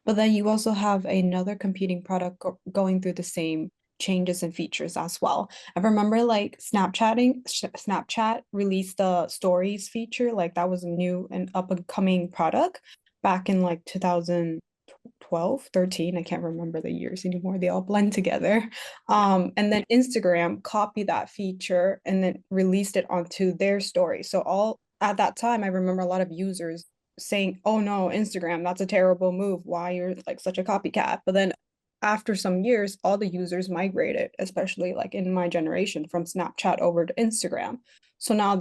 Speaker 3: but then you also have another competing product going through the same changes and features as well. I remember like Snapchat released the stories feature, like that was a new and up and coming product back in like 2012, 13, I can't remember the years anymore, they all blend together. And then Instagram copied that feature and then released it onto their story. So all at that time, I remember a lot of users saying, oh no, Instagram, that's a terrible move, why you're like such a copycat. But then after some years, all the users migrated, especially like in my generation, from Snapchat over to Instagram. So now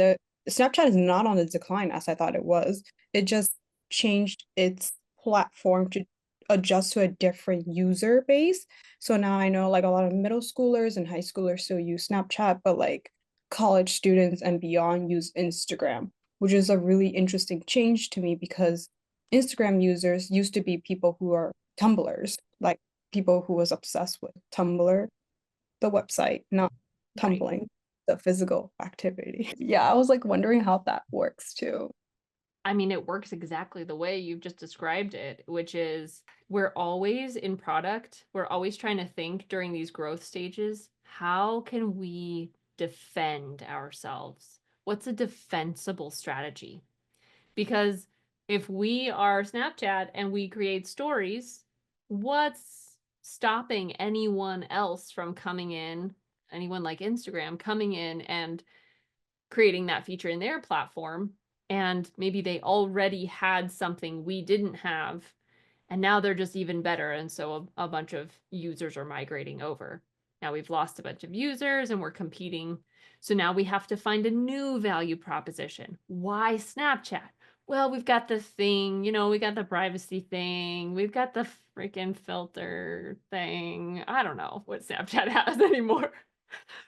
Speaker 3: Snapchat is not on the decline as I thought it was. It just changed its platform to adjust to a different user base. So now I know like a lot of middle schoolers and high schoolers still use Snapchat, but like college students and beyond use Instagram, which is a really interesting change to me because Instagram users used to be people who are Tumblers, like people who was obsessed with Tumblr, the website, not
Speaker 1: Right.
Speaker 3: tumbling, the physical activity. Yeah, I was like wondering how that works too.
Speaker 1: I mean, it works exactly the way you've just described it, which is we're always in product. We're always trying to think during these growth stages, how can we defend ourselves? What's a defensible strategy? Because if we are Snapchat and we create stories, what's stopping anyone else from coming in, anyone like Instagram coming in and creating that feature in their platform? And maybe they already had something we didn't have, and now they're just even better. And so a bunch of users are migrating over. Now we've lost a bunch of users and we're competing. So now we have to find a new value proposition. Why Snapchat? Well, we've got the thing, we got the privacy thing. We've got the freaking filter thing. I don't know what Snapchat has anymore.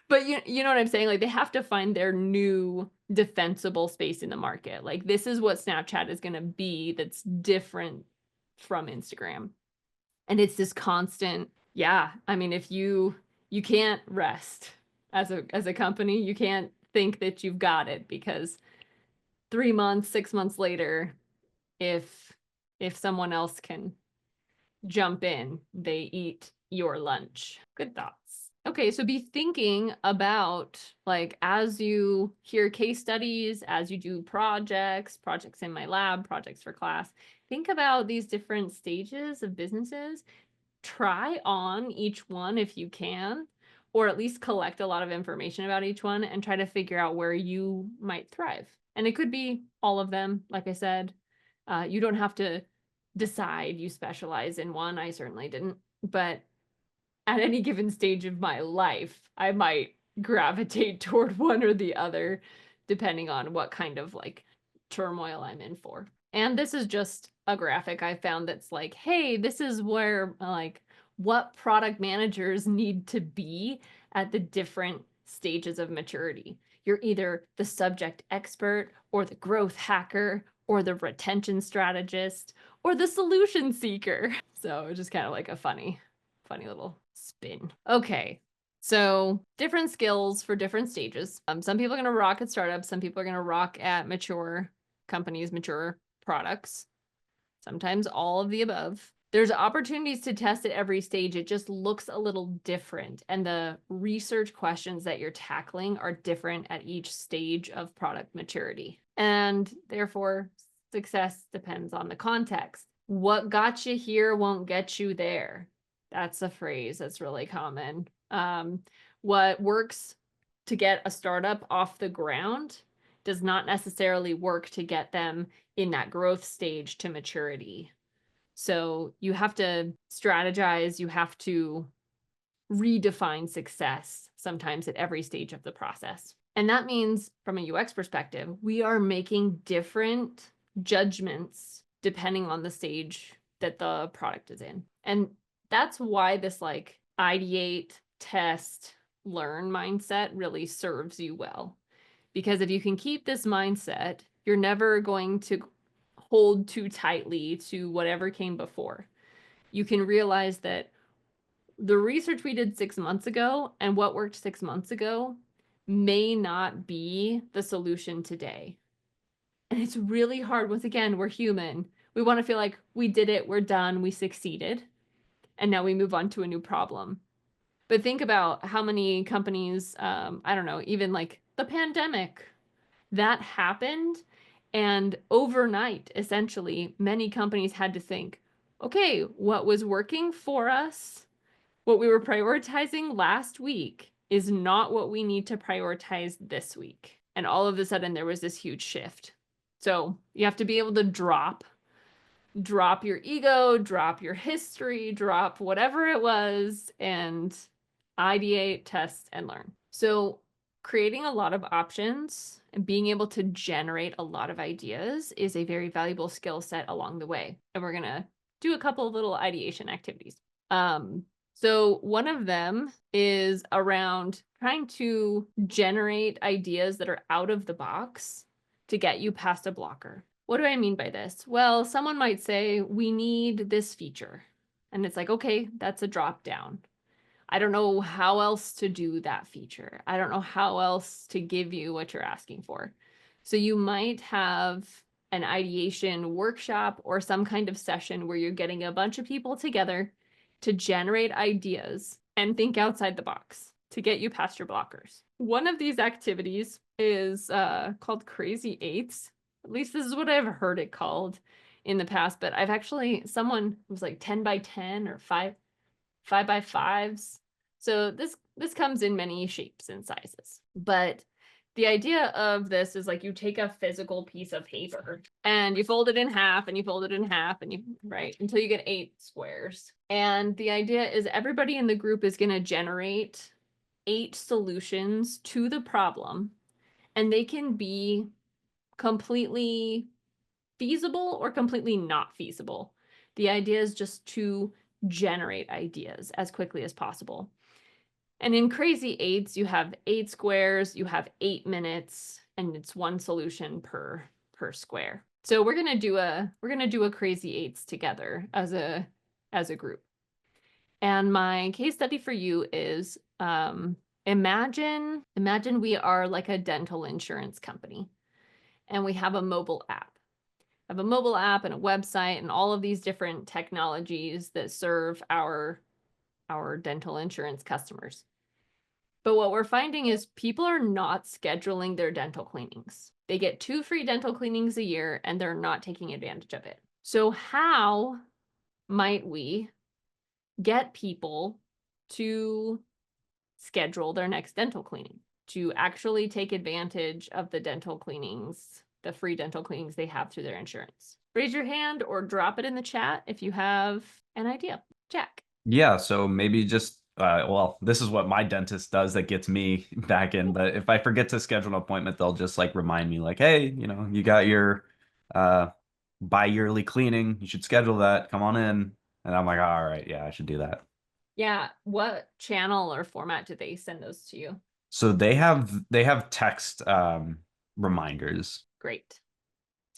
Speaker 1: But you know what I'm saying? Like they have to find their new defensible space in the market. Like this is what Snapchat is going to be that's different from Instagram. And it's this constant, yeah, I mean if you can't rest as a company, you can't think that you've got it because 3 months, 6 months later, if someone else can jump in, they eat your lunch. Good thoughts. Okay, so be thinking about like as you hear case studies, as you do projects in my lab, projects for class, think about these different stages of businesses. Try on each one if you can, or at least collect a lot of information about each one and try to figure out where you might thrive. And it could be all of them, like I said. You don't have to decide you specialize in one. I certainly didn't. But at any given stage of my life, I might gravitate toward one or the other, depending on what kind of like turmoil I'm in for. And this is just a graphic I found that's like, hey, this is where like what product managers need to be at the different stages of maturity. You're either the subject expert or the growth hacker or the retention strategist or the solution seeker. So it's just kind of like a funny little spin. Okay, so different skills for different stages. Some people are going to rock at startups. Some people are going to rock at mature companies, mature products. Sometimes all of the above. There's opportunities to test at every stage. It just looks a little different. And the research questions that you're tackling are different at each stage of product maturity. And therefore, success depends on the context. What got you here won't get you there. That's a phrase that's really common. What works to get a startup off the ground does not necessarily work to get them in that growth stage to maturity. So you have to strategize, you have to redefine success sometimes at every stage of the process. And that means from a UX perspective, we are making different judgments depending on the stage that the product is in. And that's why this like ideate, test, learn mindset really serves you well. Because if you can keep this mindset, you're never going to hold too tightly to whatever came before. You can realize that the research we did 6 months ago and what worked 6 months ago may not be the solution today. And it's really hard. Once again, we're human. We want to feel like we did it, we're done, we succeeded, and now we move on to a new problem. But think about how many companies, I don't know, even like the pandemic, that happened. And overnight, essentially, many companies had to think, okay, what was working for us, what we were prioritizing last week is not what we need to prioritize this week. And all of a sudden, there was this huge shift. So you have to be able to drop your ego, drop your history, drop whatever it was, and ideate, test, and learn. So creating a lot of options and being able to generate a lot of ideas is a very valuable skill set along the way. And we're gonna do a couple of little ideation activities. So one of them is around trying to generate ideas that are out of the box to get you past a blocker. What do I mean by this? Well, someone might say, we need this feature. And it's like, okay, that's a drop down. I don't know how else to do that feature. I don't know how else to give you what you're asking for. So you might have an ideation workshop or some kind of session where you're getting a bunch of people together to generate ideas and think outside the box to get you past your blockers. One of these activities is called Crazy Eights. At least this is what I've heard it called in the past, but I've actually, someone was like 10 by 10 or 5 by 5s. So this comes in many shapes and sizes. But the idea of this is like you take a physical piece of paper and you fold it in half and you fold it in half and you, right, until you get 8 squares. And the idea is everybody in the group is going to generate 8 solutions to the problem, and they can be completely feasible or completely not feasible. The idea is just to generate ideas as quickly as possible. And in Crazy Eights, you have 8 squares, you have 8 minutes, and it's 1 solution per square. So we're gonna do a Crazy Eights together as a group. And my case study for you is imagine we are like a dental insurance company, and we have a mobile app. I have a mobile app and a website and all of these different technologies that serve our dental insurance customers. But what we're finding is people are not scheduling their dental cleanings. They get 2 free dental cleanings a year and they're not taking advantage of it. So how might we get people to schedule their next dental cleaning, to actually take advantage of the dental cleanings, the free dental cleanings they have through their insurance? Raise your hand or drop it in the chat if you have an idea. Jack.
Speaker 11: Yeah, so maybe just well, this is what my dentist does that gets me back in. But if I forget to schedule an appointment, they'll just like remind me, like, hey, you got your bi-yearly cleaning. You should schedule that. Come on in. And I'm like, all right, yeah, I should do that.
Speaker 1: Yeah. What channel or format do they send those to you?
Speaker 11: So they have text reminders.
Speaker 1: Great.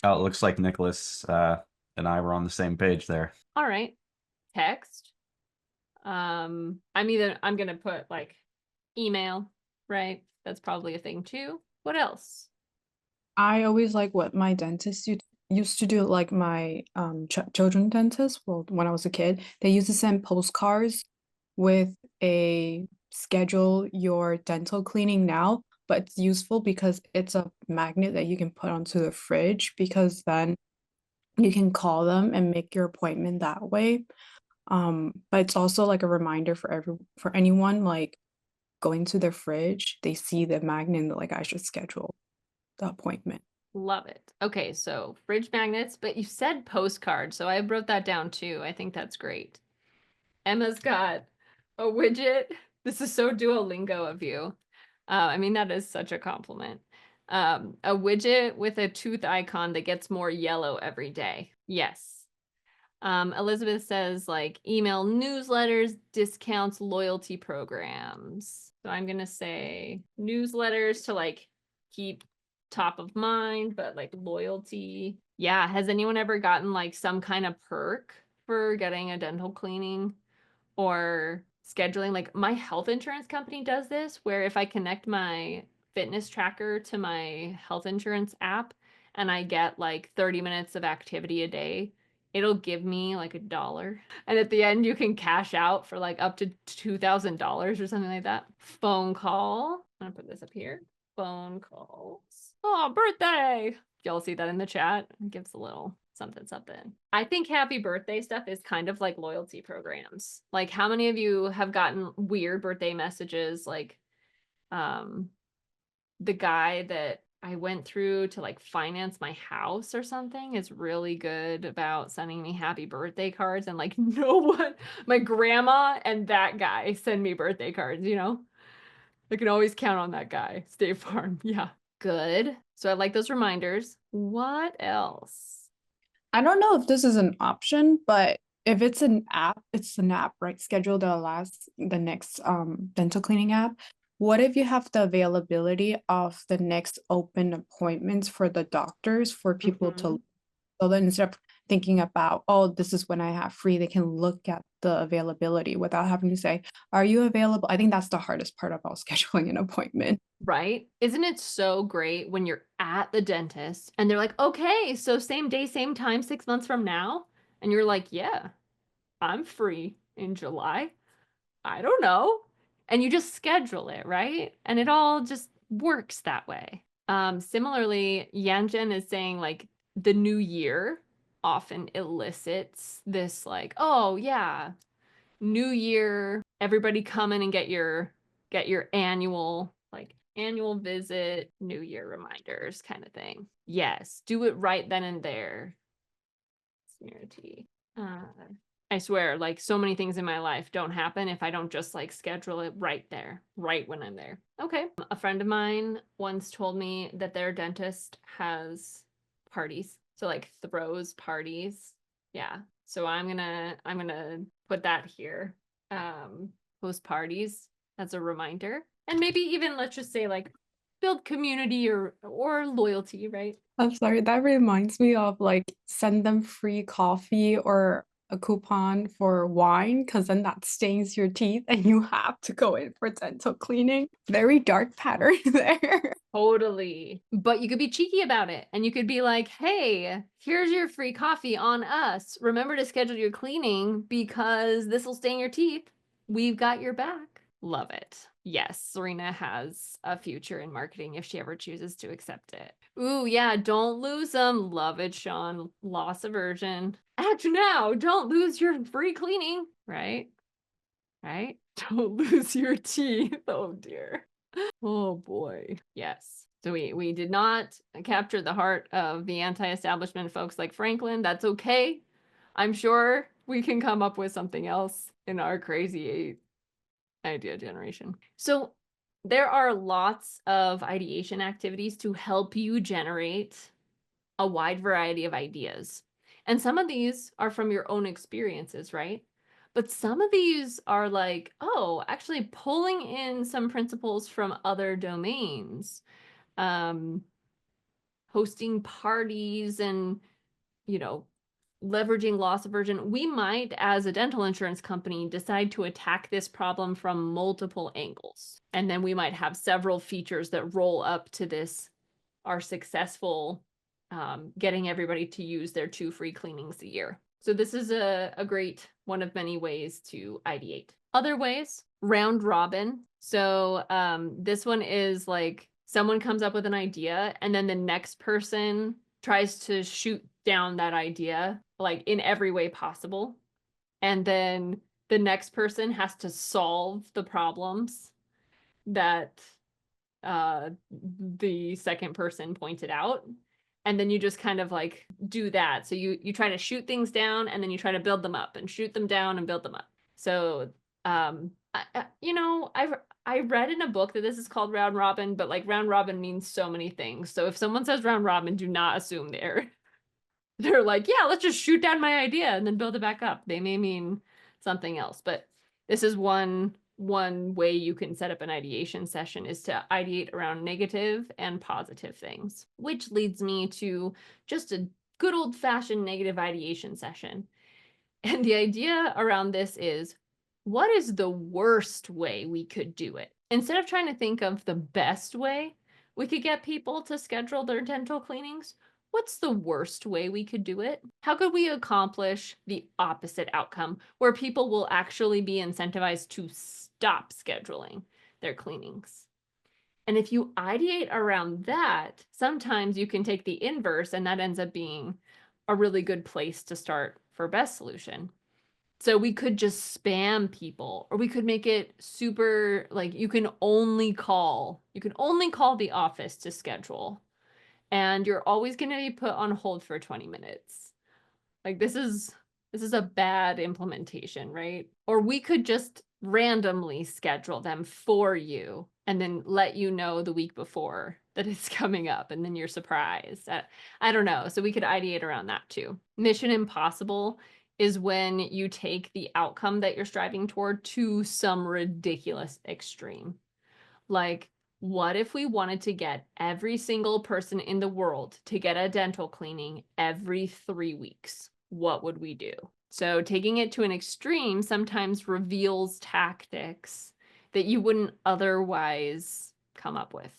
Speaker 11: Oh, it looks like Nicholas and I were on the same page there.
Speaker 1: All right. Text. I'm gonna put like email, right? That's probably a thing too. What else?
Speaker 3: I always like what my dentist used to do, like my children dentist. Well, when I was a kid, they used to send postcards with a schedule your dental cleaning now, but it's useful because it's a magnet that you can put onto the fridge, because then you can call them and make your appointment that way. But it's also like a reminder for anyone like going to their fridge, they see the magnet and they're like, I should schedule the appointment.
Speaker 1: Love it. Okay, so fridge magnets, but you said postcard, so I wrote that down too. I think that's great. Emma's got a widget. This is so Duolingo of you. That is such a compliment. A widget with a tooth icon that gets more yellow every day. Yes. Elizabeth says like email newsletters, discounts, loyalty programs. So I'm gonna say newsletters to like keep top of mind, but like loyalty. Yeah, has anyone ever gotten like some kind of perk for getting a dental cleaning or scheduling? Like my health insurance company does this, where if I connect my fitness tracker to my health insurance app and I get like 30 minutes of activity a day, it'll give me like $1. And at the end, you can cash out for like up to $2,000 or something like that. Phone call. I'm gonna put this up here. Phone calls. Oh, birthday. Y'all see that in the chat? It gives a little something, something. I think happy birthday stuff is kind of like loyalty programs. Like how many of you have gotten weird birthday messages? Like, the guy that I went through to like finance my house or something is really good about sending me happy birthday cards, and like no one, my grandma and that guy send me birthday cards, I can always count on that guy. State Farm. Yeah. Good. So I like those reminders. What else?
Speaker 3: I don't know if this is an option, but if it's an app, it's an app, right? Schedule the next dental cleaning app. What if you have the availability of the next open appointments for the doctors for people to,
Speaker 1: Mhm.
Speaker 3: so then instead of thinking about, oh, this is when I have free, they can look at the availability without having to say, are you available? I think that's the hardest part about scheduling an appointment.
Speaker 1: Right? Isn't it so great when you're at the dentist and they're like, okay, so same day, same time, 6 months from now? And you're like, yeah, I'm free in July. I don't know. And you just schedule it, right? And it all just works that way. Similarly, Yanjin is saying like the new year often elicits this like, oh yeah, new year, everybody come in and get your annual visit, new year reminders kind of thing. Yes, do it right then and there. Smearity. I swear, like so many things in my life don't happen if I don't just like schedule it right there, right when I'm there. Okay. A friend of mine once told me that their dentist has parties. So like throws parties. Yeah. So I'm gonna put that here. Host parties as a reminder. And maybe even let's just say like build community or loyalty, right?
Speaker 3: I'm sorry, that reminds me of like send them free coffee or a coupon for wine, because then that stains your teeth and you have to go in for dental cleaning. Very dark pattern there.
Speaker 1: Totally. But you could be cheeky about it and you could be like, hey, here's your free coffee on us. Remember to schedule your cleaning because this will stain your teeth. We've got your back. Love it. Yes, Serena has a future in marketing if she ever chooses to accept it. Ooh, yeah, don't lose them. Love it, Sean. Loss aversion. Act now. Don't lose your free cleaning. Right? Right? Don't lose your teeth. Oh, dear. Oh boy. Yes. So we did not capture the heart of the anti-establishment folks like Franklin. That's okay. I'm sure we can come up with something else in our crazy idea generation. So there are lots of ideation activities to help you generate a wide variety of ideas. And some of these are from your own experiences, right? But some of these are like, oh, actually pulling in some principles from other domains, um, hosting parties and, you know, leveraging loss aversion. We might, as a dental insurance company, decide to attack this problem from multiple angles. And then we might have several features that roll up to this are successful getting everybody to use their 2 free cleanings a year. So this is a great one of many ways to ideate. Other ways, round robin. So this one is like someone comes up with an idea and then the next person tries to shoot down that idea like in every way possible. And then the next person has to solve the problems that the second person pointed out, and then you just kind of like do that. So you try to shoot things down and then you try to build them up and shoot them down and build them up. So I read in a book that this is called round robin, but like round robin means so many things. So if someone says round robin, do not assume they're like, yeah, let's just shoot down my idea and then build it back up. They may mean something else, but this is one way you can set up an ideation session is to ideate around negative and positive things, which leads me to just a good old-fashioned negative ideation session. And the idea around this is, what is the worst way we could do it? Instead of trying to think of the best way we could get people to schedule their dental cleanings, what's the worst way we could do it? How could we accomplish the opposite outcome where people will actually be incentivized to stop scheduling their cleanings? And if you ideate around that, sometimes you can take the inverse and that ends up being a really good place to start for best solution. So we could just spam people, or we could make it super like you can only call the office to schedule. And you're always going to be put on hold for 20 minutes. Like this is a bad implementation, right? Or we could just randomly schedule them for you and then let you know the week before that it's coming up, and then you're surprised. I don't know. So we could ideate around that too. Mission impossible is when you take the outcome that you're striving toward to some ridiculous extreme. Like, what if we wanted to get every single person in the world to get a dental cleaning every 3 weeks? What would we do? So taking it to an extreme sometimes reveals tactics that you wouldn't otherwise come up with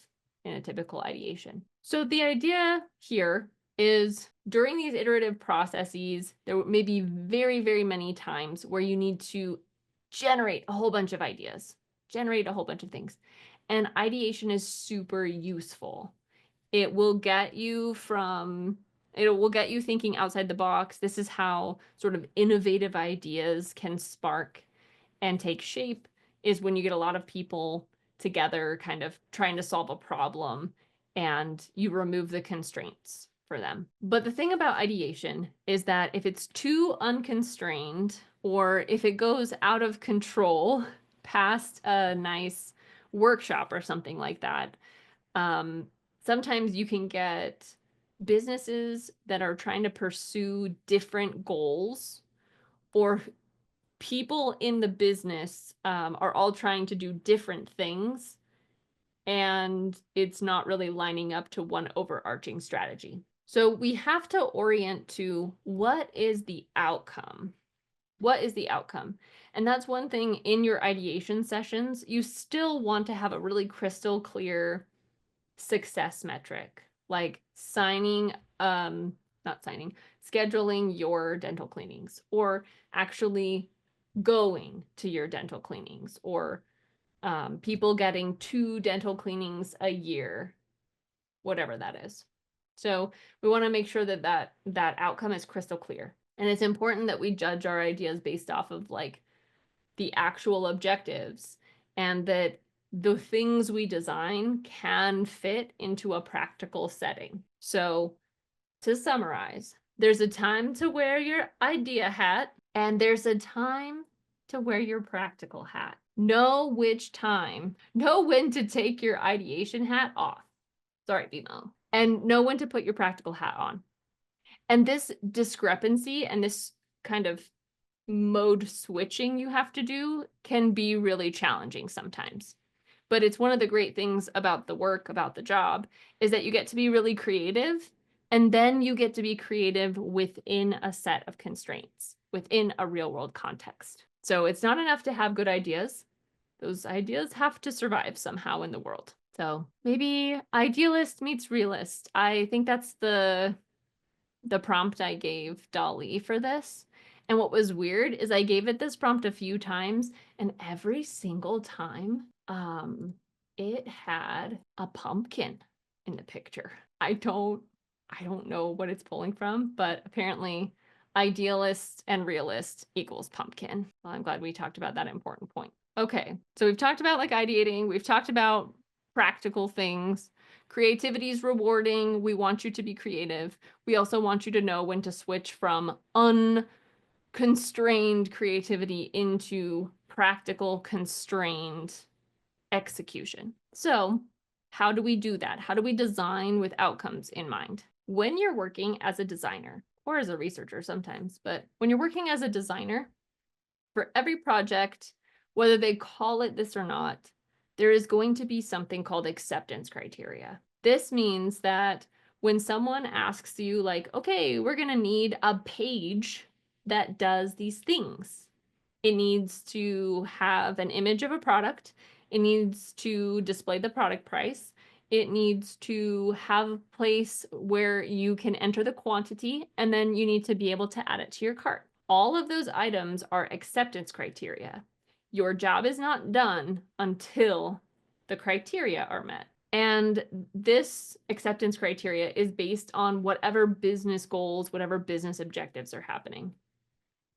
Speaker 1: in a typical ideation. So the idea here is during these iterative processes, there may be very, very many times where you need to generate a whole bunch of ideas, generate a whole bunch of things. And ideation is super useful. It will get you thinking outside the box. This is how sort of innovative ideas can spark and take shape, is when you get a lot of people together kind of trying to solve a problem and you remove the constraints for them. But the thing about ideation is that if it's too unconstrained, or if it goes out of control past a nice workshop or something like that, sometimes you can get businesses that are trying to pursue different goals, or people in the business are all trying to do different things, and it's not really lining up to one overarching strategy. So we have to orient to what is the outcome? What is the outcome? And that's one thing in your ideation sessions. You still want to have a really crystal clear success metric, like scheduling your dental cleanings, or actually going to your dental cleanings, or people getting 2 dental cleanings a year, whatever that is. So we want to make sure that that outcome is crystal clear. And it's important that we judge our ideas based off of like the actual objectives, and that the things we design can fit into a practical setting. So to summarize, there's a time to wear your idea hat, and there's a time to wear your practical hat. Know which time, know when to take your ideation hat off. Sorry, BMO. And know when to put your practical hat on. And this discrepancy and this kind of mode switching you have to do can be really challenging sometimes. But it's one of the great things about the work, about the job, is that you get to be really creative, and then you get to be creative within a set of constraints, within a real world context. So it's not enough to have good ideas. Those ideas have to survive somehow in the world. So maybe idealist meets realist. I think that's the prompt I gave Dali for this. And what was weird is I gave it this prompt a few times, and every single time, it had a pumpkin in the picture. I don't know what it's pulling from, but apparently idealist and realist equals pumpkin. Well, I'm glad we talked about that important point. Okay, so we've talked about like ideating, we've talked about practical things. Creativity is rewarding. We want you to be creative. We also want you to know when to switch from unconstrained creativity into practical, constrained execution. So how do we do that? How do we design with outcomes in mind? When you're working as a designer, or as a researcher sometimes, but when you're working as a designer, for every project, whether they call it this or not, there is going to be something called acceptance criteria. This means that when someone asks you like, okay, we're going to need a page that does these things. It needs to have an image of a product. It needs to display the product price. It needs to have a place where you can enter the quantity, and then you need to be able to add it to your cart. All of those items are acceptance criteria. Your job is not done until the criteria are met. And this acceptance criteria is based on whatever business goals, whatever business objectives are happening.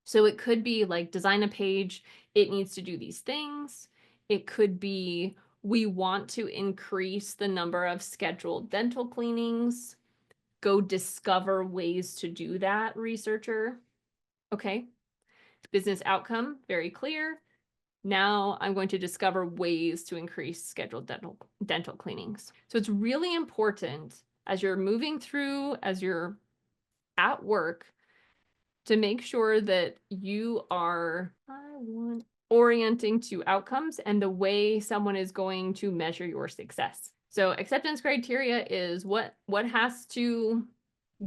Speaker 1: So it could be like design a page, it needs to do these things. It could be we want to increase the number of scheduled dental cleanings. Go discover ways to do that, researcher. Okay. Business outcome, very clear. Now I'm going to discover ways to increase scheduled dental cleanings. So it's really important as you're moving through, as you're at work, to make sure that you are orienting to outcomes and the way someone is going to measure your success. So acceptance criteria is what has to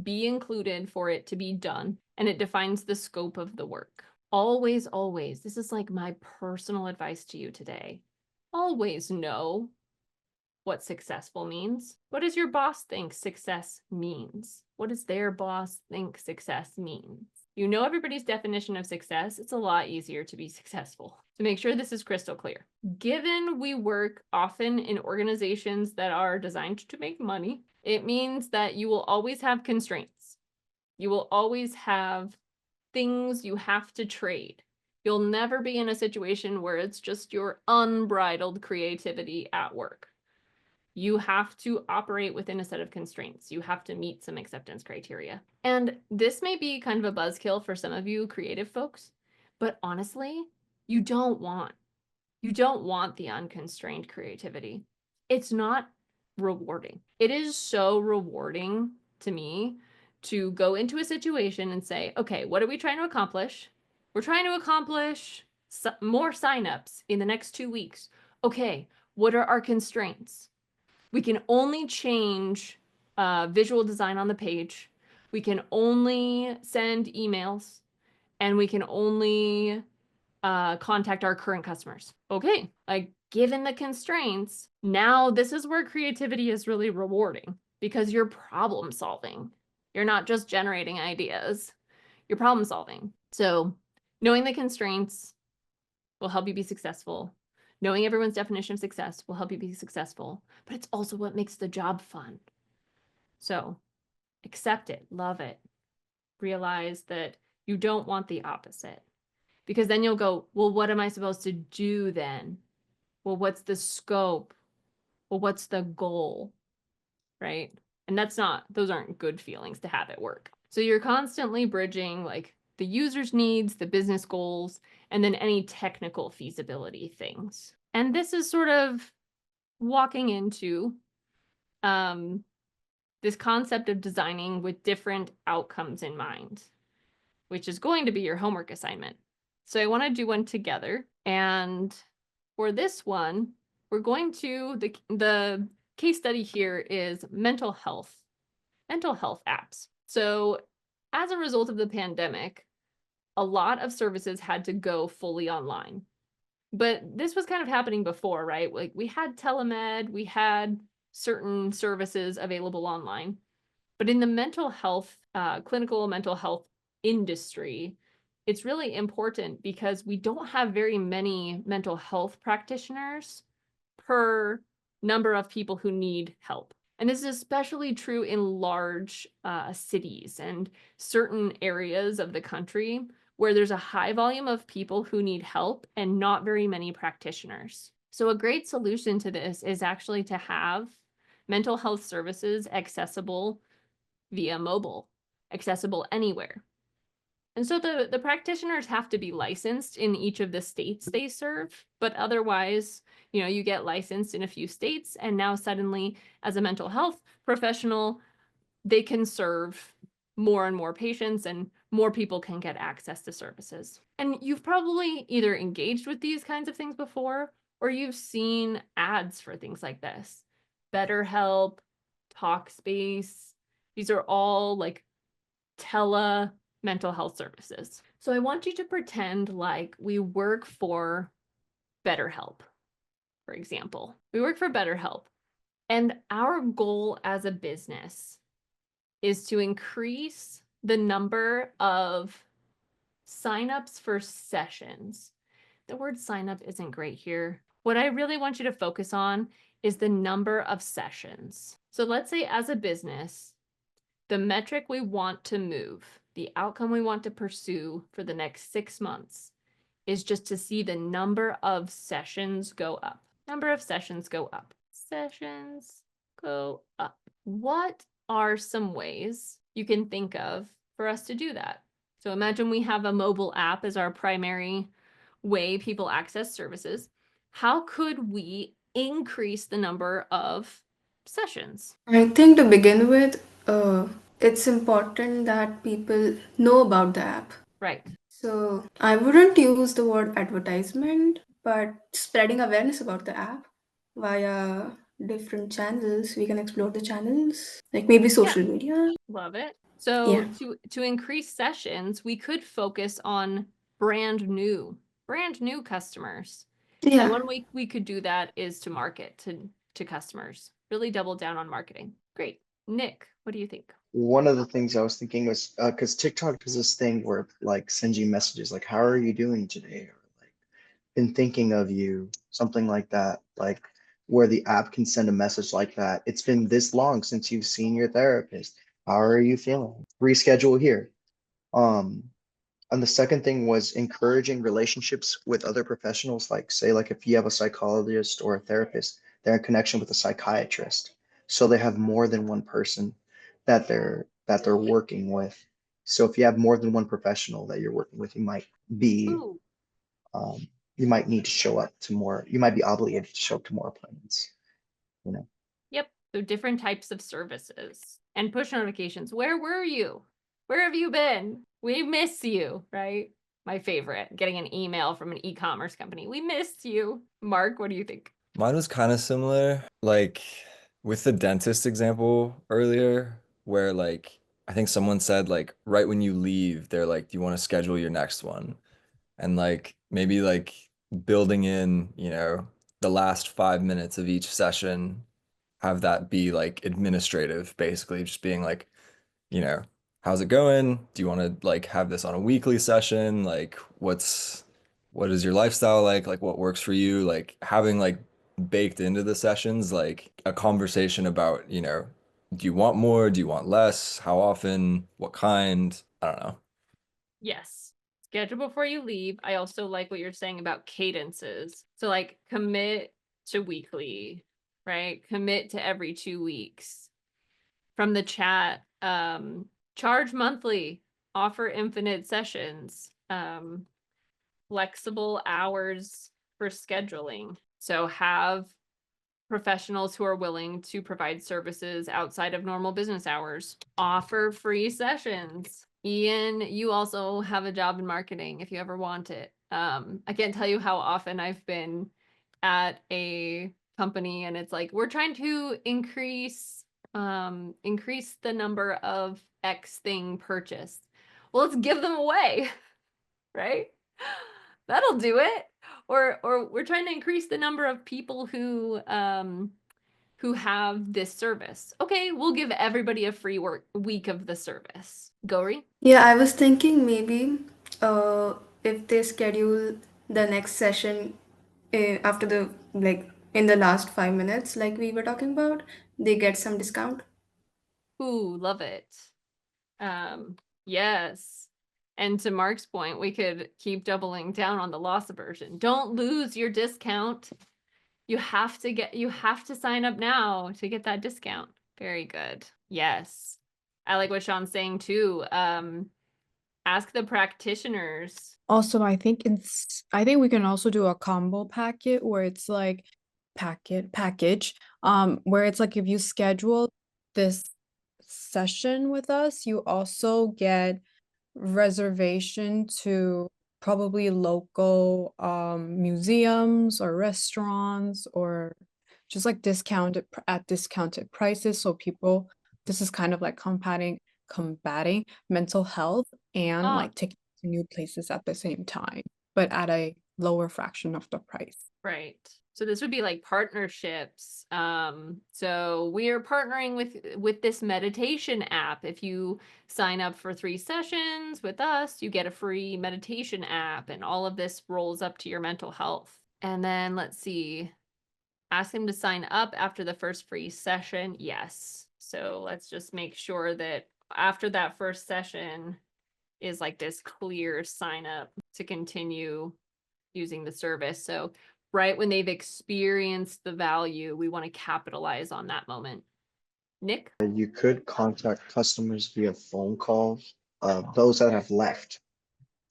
Speaker 1: be included for it to be done, and it defines the scope of the work. Always, always, this is like my personal advice to you today. Always know what successful means. What does your boss think success means? What does their boss think success means? You know everybody's definition of success, it's a lot easier to be successful. So make sure this is crystal clear. Given we work often in organizations that are designed to make money, it means that you will always have constraints. You will always have things you have to trade. You'll never be in a situation where it's just your unbridled creativity at work. You have to operate within a set of constraints. You have to meet some acceptance criteria. And this may be kind of a buzzkill for some of you creative folks, but honestly, you don't want the unconstrained creativity. It's not rewarding. It is so rewarding to me to go into a situation and say, okay, what are we trying to accomplish? We're trying to accomplish more signups in the next 2 weeks. Okay, what are our constraints? We can only change visual design on the page. We can only send emails, and we can only contact our current customers. Okay, like given the constraints, now this is where creativity is really rewarding because you're problem solving. You're not just generating ideas, you're problem solving. So knowing the constraints will help you be successful. Knowing everyone's definition of success will help you be successful, but it's also what makes the job fun. So accept it, love it, realize that you don't want the opposite, because then you'll go, well, what am I supposed to do then? Well, what's the scope? Well, what's the goal? Right? And those aren't good feelings to have at work. So you're constantly bridging like the user's needs, the business goals, and then any technical feasibility things. And this is sort of walking into this concept of designing with different outcomes in mind, which is going to be your homework assignment. So I want to do one together. And for this one, we're going to, the case study here is mental health apps. So as a result of the pandemic, a lot of services had to go fully online. But this was kind of happening before, right? Like we had telemed, we had certain services available online. But in the mental health, clinical mental health industry, it's really important because we don't have very many mental health practitioners per number of people who need help. And this is especially true in large cities and certain areas of the country where there's a high volume of people who need help and not very many practitioners. So a great solution to this is actually to have mental health services accessible via mobile, accessible anywhere. And so the practitioners have to be licensed in each of the states they serve, but otherwise, you get licensed in a few states, and now suddenly, as a mental health professional, they can serve more and more patients and more people can get access to services. And you've probably either engaged with these kinds of things before, or you've seen ads for things like this. BetterHelp, Talkspace, these are all like tele mental health services. So I want you to pretend like we work for BetterHelp, for example. We work for BetterHelp, and our goal as a business is to increase the number of signups for sessions. The word signup isn't great here. What I really want you to focus on is the number of sessions. So let's say as a business, the metric we want to move, the outcome we want to pursue for the next 6 months is just to see the number of sessions go up. Number of sessions go up. Sessions go up. What are some ways you can think of for us to do that? So imagine we have a mobile app as our primary way people access services, how could we increase the number of sessions?
Speaker 9: I think to begin with, it's important that people know about the app.
Speaker 1: Right.
Speaker 9: So I wouldn't use the word advertisement, but spreading awareness about the app via different channels. We can explore the channels, like maybe social media.
Speaker 1: Love it. So
Speaker 9: Yeah.
Speaker 1: to increase sessions, we could focus on brand new customers. And
Speaker 9: Yeah.
Speaker 1: one way we could do that is to market to customers. Really double down on marketing. Great. Nick, what do you think?
Speaker 10: One of the things I was thinking was because TikTok does this thing where it, like sends you messages like, "How are you doing today?" or like, "Been thinking of you," something like that. Like where the app can send a message like that. "It's been this long since you've seen your therapist. How are you feeling? Reschedule here." Um, and the second thing was encouraging relationships with other professionals, like say, like if you have a psychologist or a therapist, they're in connection with a psychiatrist. So they have more than one person that they're working with. So if you have more than one professional that you're working with, be
Speaker 1: Ooh,
Speaker 10: you might need to show up to more, you might be obligated to show up to more appointments, you know.
Speaker 1: yep. So different types of services and push notifications. Where were you? Where have you been? We miss you, right? My favorite, getting an email from an e-commerce company. We missed you. Mark, what do you think?
Speaker 5: Mine was kind of similar, like with the dentist example earlier, where like I think someone said like right when you leave, they're like, "Do you want to schedule your next one?" And like maybe like building in, the last 5 minutes of each session, have that be like administrative, basically, just being like, you know, how's it going? Do you want to like have this on a weekly session? Like what is your lifestyle like? Like what works for you? Like having like baked into the sessions like a conversation about, do you want more? Do you want less? How often? What kind? I don't know.
Speaker 1: Yes. Schedule before you leave. I also like what you're saying about cadences. So like commit to weekly, right? Commit to every 2 weeks. From the chat, charge monthly, offer infinite sessions, flexible hours for scheduling. So have professionals who are willing to provide services outside of normal business hours. Offer free sessions. Ian, you also have a job in marketing if you ever want it. I can't tell you how often I've been at a company and it's like, we're trying to increase the number of X thing purchased. Well, let's give them away, right? That'll do it. Or we're trying to increase the number of people who have this service. Okay, we'll give everybody a free week of the service. Gauri?
Speaker 9: Yeah, I was thinking maybe uh, if they schedule the next session after the like in the last 5 minutes, like we were talking about, they get some discount.
Speaker 1: Ooh, love it. Yes. And to Mark's point, we could keep doubling down on the loss aversion. Don't lose your discount. You have to sign up now to get that discount. Very good. Yes. I like what Sean's saying too. Ask the practitioners.
Speaker 3: Also, I think we can also do a combo packet where it's like package, where it's like if you schedule this session with us, you also get reservation to probably local museums or restaurants or just like at discounted prices. So people, this is kind of like combating mental health and
Speaker 1: Ah,
Speaker 3: like taking to new places at the same time, but at a lower fraction of the price.
Speaker 1: right. So this would be like partnerships. So we are partnering with this meditation app. If you sign up for 3 sessions with us, you get a free meditation app, and all of this rolls up to your mental health. And then let's see. Ask him to sign up after the first free session. Yes. So let's just make sure that after that first session is like this clear sign up to continue using the service. So right when they've experienced the value, we want to capitalize on that moment. Nick?
Speaker 10: You could contact customers via phone call, those that have left,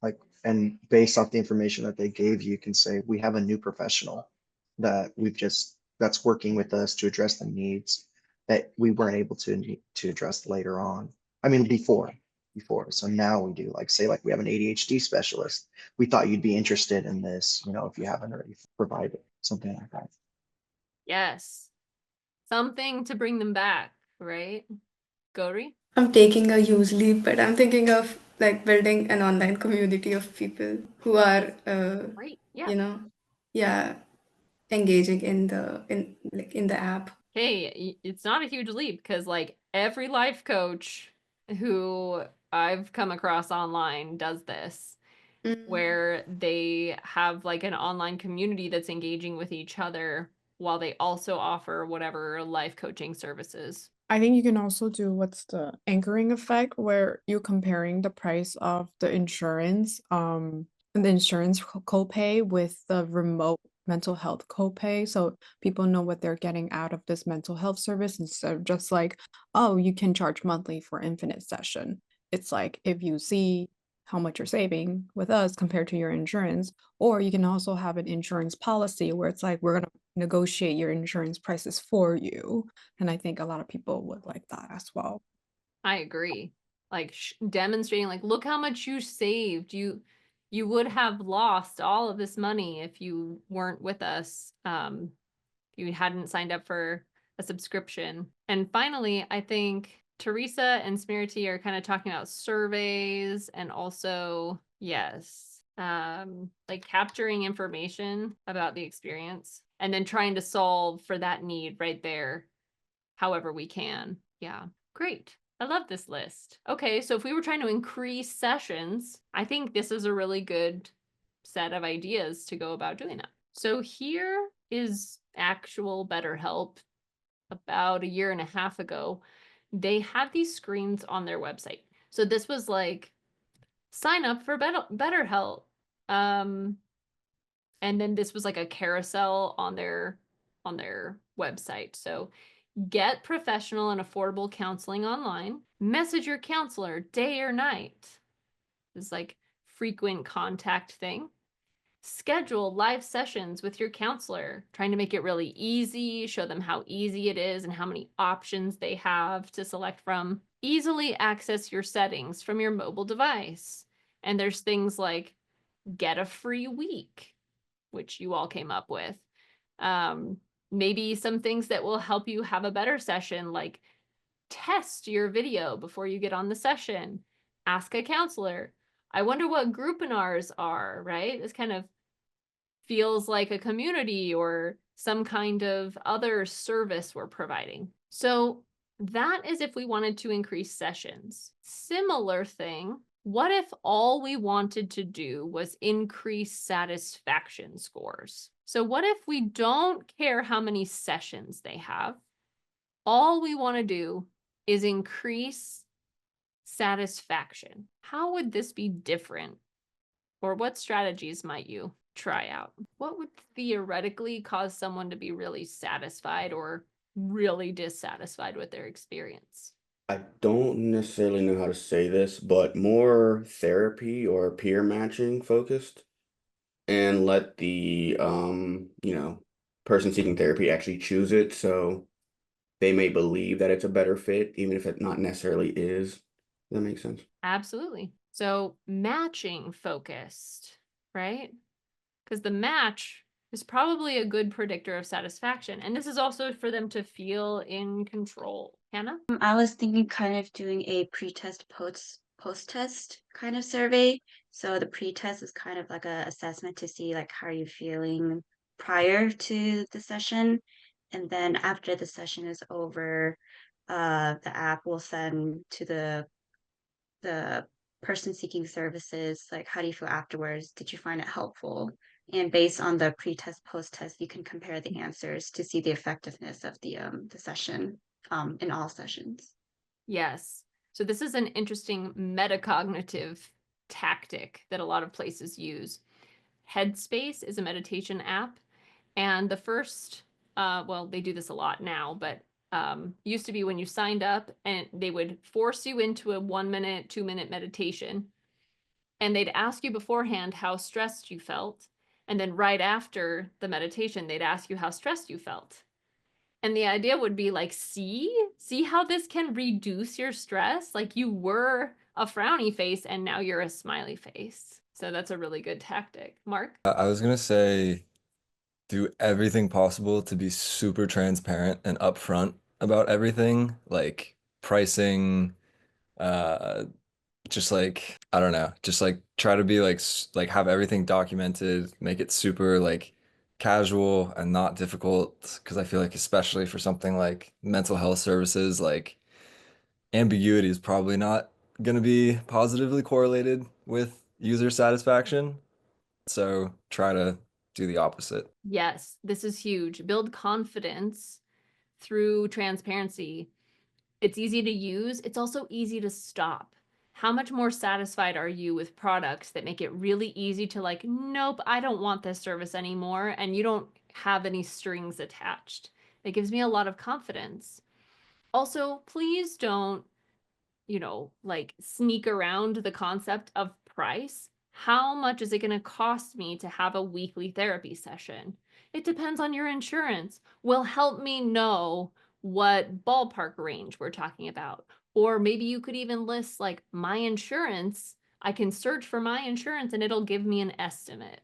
Speaker 10: like And based off the information that they gave you, you can say, we have a new professional that that's working with us to address the needs that we weren't able to address later on. I mean, before. So now we do, like, say, like we have an ADHD specialist. We thought you'd be interested in this, if you haven't already provided something like that.
Speaker 1: Yes. Something to bring them back, right? Gauri?
Speaker 9: I'm taking a huge leap, but I'm thinking of like building an online community of people who are,
Speaker 1: Great. Yeah.
Speaker 9: you know, yeah, engaging in the app.
Speaker 1: Hey, it's not a huge leap because like every life coach who I've come across online does this, where they have like an online community that's engaging with each other while they also offer whatever life coaching services.
Speaker 3: I think you can also do what's the anchoring effect, where you're comparing the price of the insurance, and the insurance copay with the remote mental health copay, so people know what they're getting out of this mental health service instead of just like, oh, you can charge monthly for infinite session. It's like if you see how much you're saving with us compared to your insurance, or you can also have an insurance policy where it's like we're gonna negotiate your insurance prices for you. And I think a lot of people would like that as well.
Speaker 1: I agree. Like demonstrating like look how much you saved. You would have lost all of this money if you weren't with us. You hadn't signed up for a subscription. And finally, I think Teresa and Smirity are kind of talking about surveys and also, yes, like capturing information about the experience and then trying to solve for that need right there, however we can. Yeah, great. I love this list. Okay, so if we were trying to increase sessions, I think this is a really good set of ideas to go about doing that. So here is actual BetterHelp about a year and a half ago. They had these screens on their website. So this was like sign up for BetterHelp. And then this was like a carousel on their website. So get professional and affordable counseling online. Message your counselor day or night. This like frequent contact thing. Schedule live sessions with your counselor, trying to make it really easy, show them how easy it is and how many options they have to select from. Easily access your settings from your mobile device. And there's things like get a free week, which you all came up with. Maybe some things that will help you have a better session, like test your video before you get on the session. Ask a counselor. I wonder what groupinars are, right? This kind of feels like a community or some kind of other service we're providing. So that is if we wanted to increase sessions. Similar thing, what if all we wanted to do was increase satisfaction scores? So what if we don't care how many sessions they have? All we want to do is increase satisfaction. How would this be different? Or what strategies might you try out? What would theoretically cause someone to be really satisfied or really dissatisfied with their experience?
Speaker 12: I don't necessarily know how to say this, but more therapy or peer matching focused, and let the person seeking therapy actually choose it, so they may believe that it's a better fit, even if it not necessarily is. Does that make sense?
Speaker 1: Absolutely. So matching focused, right? Because the match is probably a good predictor of satisfaction. And this is also for them to feel in control. Hannah?
Speaker 2: I was thinking kind of doing a pre-test post-test kind of survey. So the pre-test is kind of like a assessment to see like how are you feeling prior to the session. And then after the session is over, the app will send to the person seeking services, like how do you feel afterwards? Did you find it helpful? And based on the pre-test, post-test, you can compare the answers to see the effectiveness of the session in all sessions.
Speaker 1: Yes. So this is an interesting metacognitive tactic that a lot of places use. Headspace is a meditation app, and the first, well, they do this a lot now, but used to be when you signed up and they would force you into a 1 minute, 2 minute meditation. and they'd ask you beforehand how stressed you felt. And then right after the meditation, they'd ask you how stressed you felt. And the idea would be like, see how this can reduce your stress? Like you were a frowny face and now you're a smiley face. So that's a really good tactic. Mark?
Speaker 5: I was gonna say do everything possible to be super transparent and upfront about everything, like pricing, uh, just like I don't know, just like try to be like like have everything documented, make it super like casual and not difficult because I feel like especially for something like mental health services, like ambiguity is probably not going to be positively correlated with user satisfaction. So try to do the opposite.
Speaker 1: Yes, this is huge. Build confidence through transparency. It's easy to use. It's also easy to stop. How much more satisfied are you with products that make it really easy to like, nope, I don't want this service anymore, and you don't have any strings attached? It gives me a lot of confidence. Also, please don't, like sneak around the concept of price. How much is it going to cost me to have a weekly therapy session? It depends on your insurance. Will help me know what ballpark range we're talking about. Or maybe you could even list like my insurance. I can search for my insurance and it'll give me an estimate.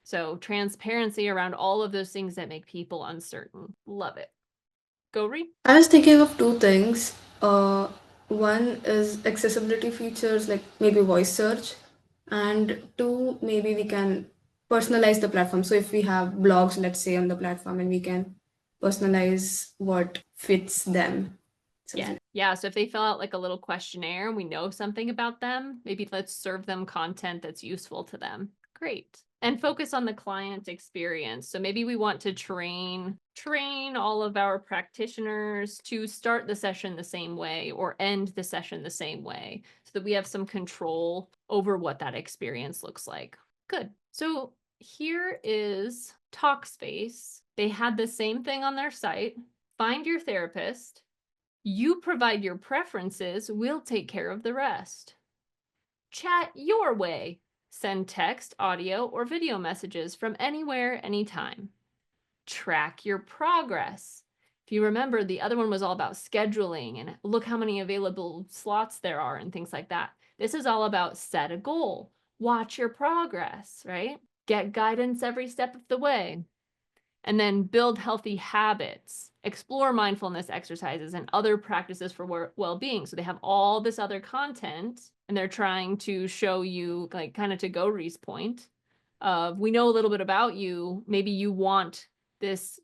Speaker 1: So transparency around all of those things that make people uncertain. Love it. Go read.
Speaker 9: I was thinking of two things. One is accessibility features like maybe voice search, and two, maybe we can personalize the platform. So if we have blogs, let's say, on the platform, and we can personalize what fits them.
Speaker 1: Yeah. Yeah. So if they fill out like a little questionnaire and we know something about them, maybe let's serve them content that's useful to them. Great. And focus on the client experience. So maybe we want to train all of our practitioners to start the session the same way or end the session the same way so that we have some control over what that experience looks like. Good. So here is Talkspace. They had the same thing on their site. Find your therapist. You provide your preferences, we'll take care of the rest. Chat your way. Send text, audio, or video messages from anywhere, anytime. Track your progress. If you remember, the other one was all about scheduling and look how many available slots there are and things like that. This is all about set a goal. Watch your progress, right? Get guidance every step of the way. And then build healthy habits, explore mindfulness exercises and other practices for well-being. So they have all this other content and they're trying to show you, like, kind of to Gauri's point of, we know a little bit about you. Maybe you want this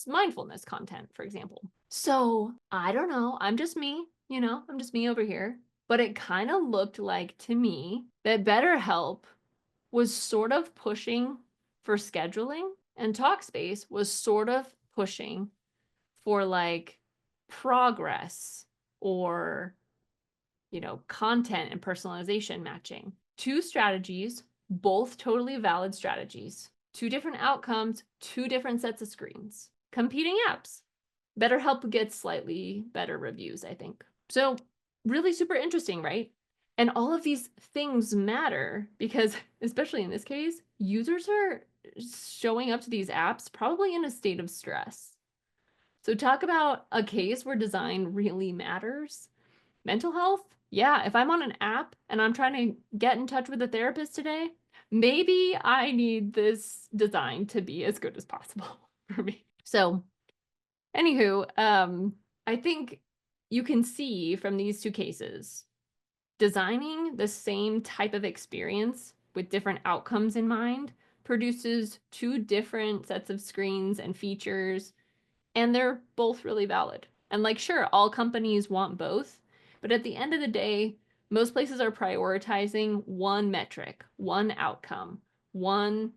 Speaker 1: mindfulness content, for example. So I don't know. I'm just me, I'm just me over here. But it kind of looked like to me that BetterHelp was sort of pushing for scheduling, and Talkspace was sort of pushing for like progress or, content and personalization matching. Two strategies, both totally valid strategies. Two different outcomes, two different sets of screens. Competing apps. BetterHelp gets slightly better reviews, I think. So really super interesting, right? And all of these things matter because, especially in this case, users are showing up to these apps probably in a state of stress. So talk about a case where design really matters. Mental health? Yeah, if I'm on an app and I'm trying to get in touch with a therapist today, maybe I need this design to be as good as possible for me. So anywho, I think you can see from these two cases, designing the same type of experience with different outcomes in mind produces two different sets of screens and features, and they're both really valid. And like, sure, all companies want both, but at the end of the day, most places are prioritizing one metric, one outcome, one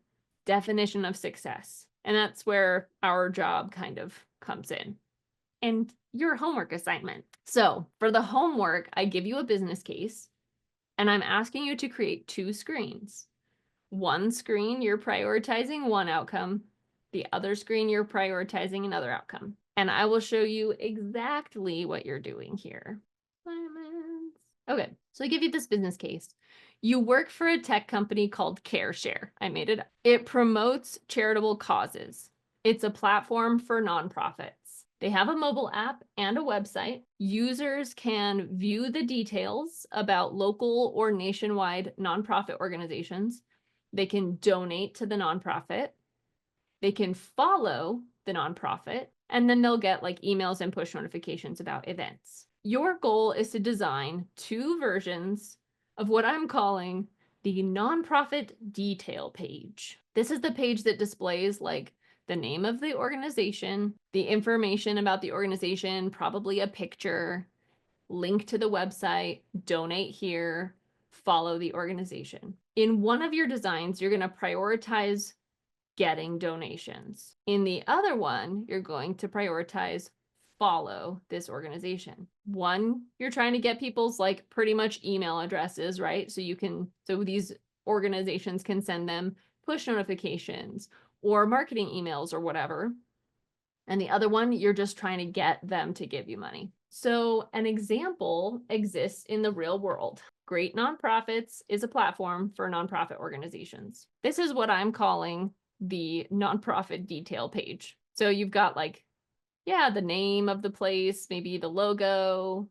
Speaker 1: definition of success. And that's where our job kind of comes in. And your homework assignment. So for the homework, I give you a business case and I'm asking you to create two screens. One screen, you're prioritizing one outcome. The other screen, you're prioritizing another outcome. And I will show you exactly what you're doing here. Okay, so I give you this business case. You work for a tech company called CareShare. I made it up. It promotes charitable causes. It's a platform for nonprofits. They have a mobile app and a website. Users can view the details about local or nationwide nonprofit organizations. They can donate to the nonprofit. They can follow the nonprofit, and then they'll get like emails and push notifications about events. Your goal is to design 2 versions of what I'm calling the nonprofit detail page. This is the page that displays like the name of the organization, the information about the organization, probably a picture, link to the website, donate here, follow the organization. In one of your designs, you're going to prioritize getting donations. In the other one, you're going to prioritize follow this organization. One, you're trying to get people's like pretty much email addresses, right? So these organizations can send them push notifications or marketing emails or whatever. And the other one, you're just trying to get them to give you money. So an example exists in the real world. Great Nonprofits is a platform for nonprofit organizations. This is what I'm calling the nonprofit detail page. So you've got like, yeah, the name of the place, maybe the logo.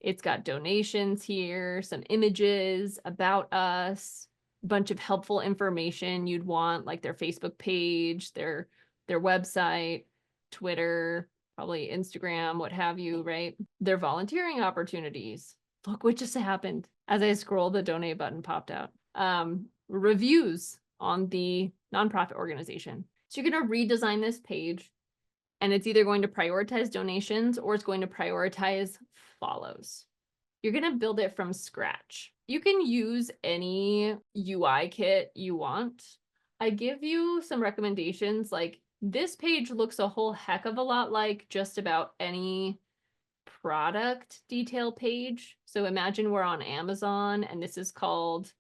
Speaker 1: It's got donations here, some images about us, a bunch of helpful information you'd want, like their Facebook page, their website, Twitter, probably Instagram, what have you, right? Their volunteering opportunities. Look what just happened. As I scrolled, the donate button popped out. Reviews on the nonprofit organization. So you're going to redesign this page, and it's either going to prioritize donations or it's going to prioritize follows. You're going to build it from scratch. You can use any UI kit you want. I give you some recommendations, like this page looks a whole heck of a lot like just about any product detail page. So imagine we're on Amazon and this is called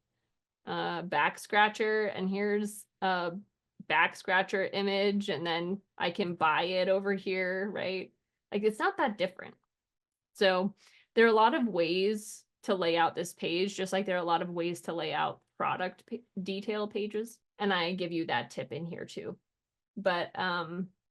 Speaker 1: back scratcher, and here's a back scratcher image, and then I can buy it over here, right? Like it's not that different. So there are a lot of ways to lay out this page, just like there are a lot of ways to lay out product detail pages. And I give you that tip in here too. But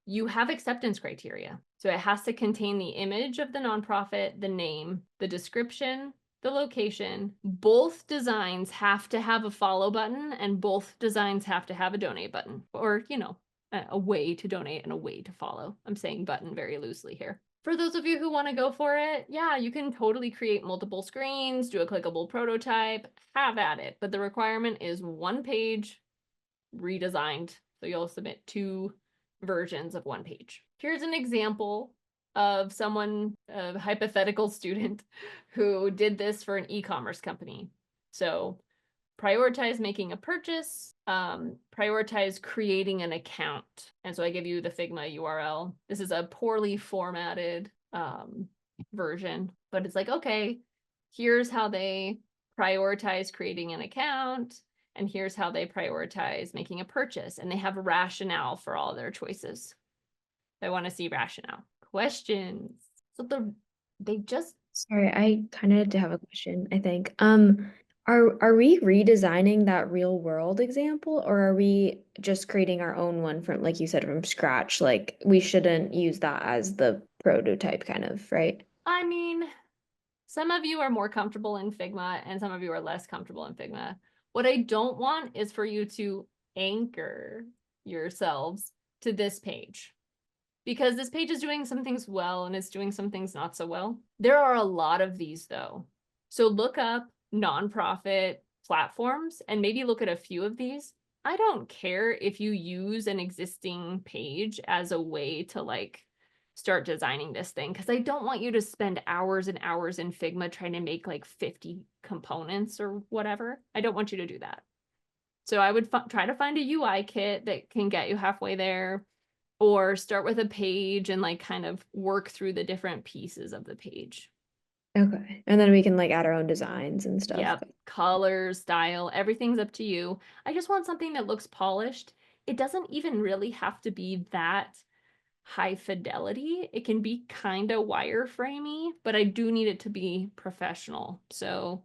Speaker 1: you have acceptance criteria. So it has to contain the image of the nonprofit, the name, the description, the location. Both designs have to have a follow button, and both designs have to have a donate button, or, you know, a way to donate and a way to follow. I'm saying button very loosely here. For those of you who want to go for it, yeah, you can totally create multiple screens, do a clickable prototype, have at it. But the requirement is 1 page redesigned. So you'll submit 2 versions of 1 page. Here's an example of someone, a hypothetical student, who did this for an e-commerce company. So prioritize making a purchase, prioritize creating an account. And so I give you the Figma URL. This is a poorly formatted version, but it's like, okay, here's how they prioritize creating an account, and here's how they prioritize making a purchase. And they have a rationale for all their choices. I want to see rationale. Questions? So they just
Speaker 13: Sorry, I kind of do have a question, I think. Are we redesigning that real world example, or are we just creating our own one from, like you said, from scratch? Like we shouldn't use that as the prototype kind of, right?
Speaker 1: I mean, some of you are more comfortable in Figma and some of you are less comfortable in Figma. What I don't want is for you to anchor yourselves to this page, because this page is doing some things well and it's doing some things not so well. There are a lot of these though. So look up nonprofit platforms and maybe look at a few of these. I don't care if you use an existing page as a way to like start designing this thing, because I don't want you to spend hours and hours in Figma trying to make like 50 components or whatever. I don't want you to do that. So I would try to find a UI kit that can get you halfway there, or start with a page and like kind of work through the different pieces of the page.
Speaker 13: Okay. And then we can like add our own designs and stuff.
Speaker 1: Yep, colors, style, everything's up to you. I just want something that looks polished. It doesn't even really have to be that high fidelity. It can be kind of wireframey, but I do need it to be professional. So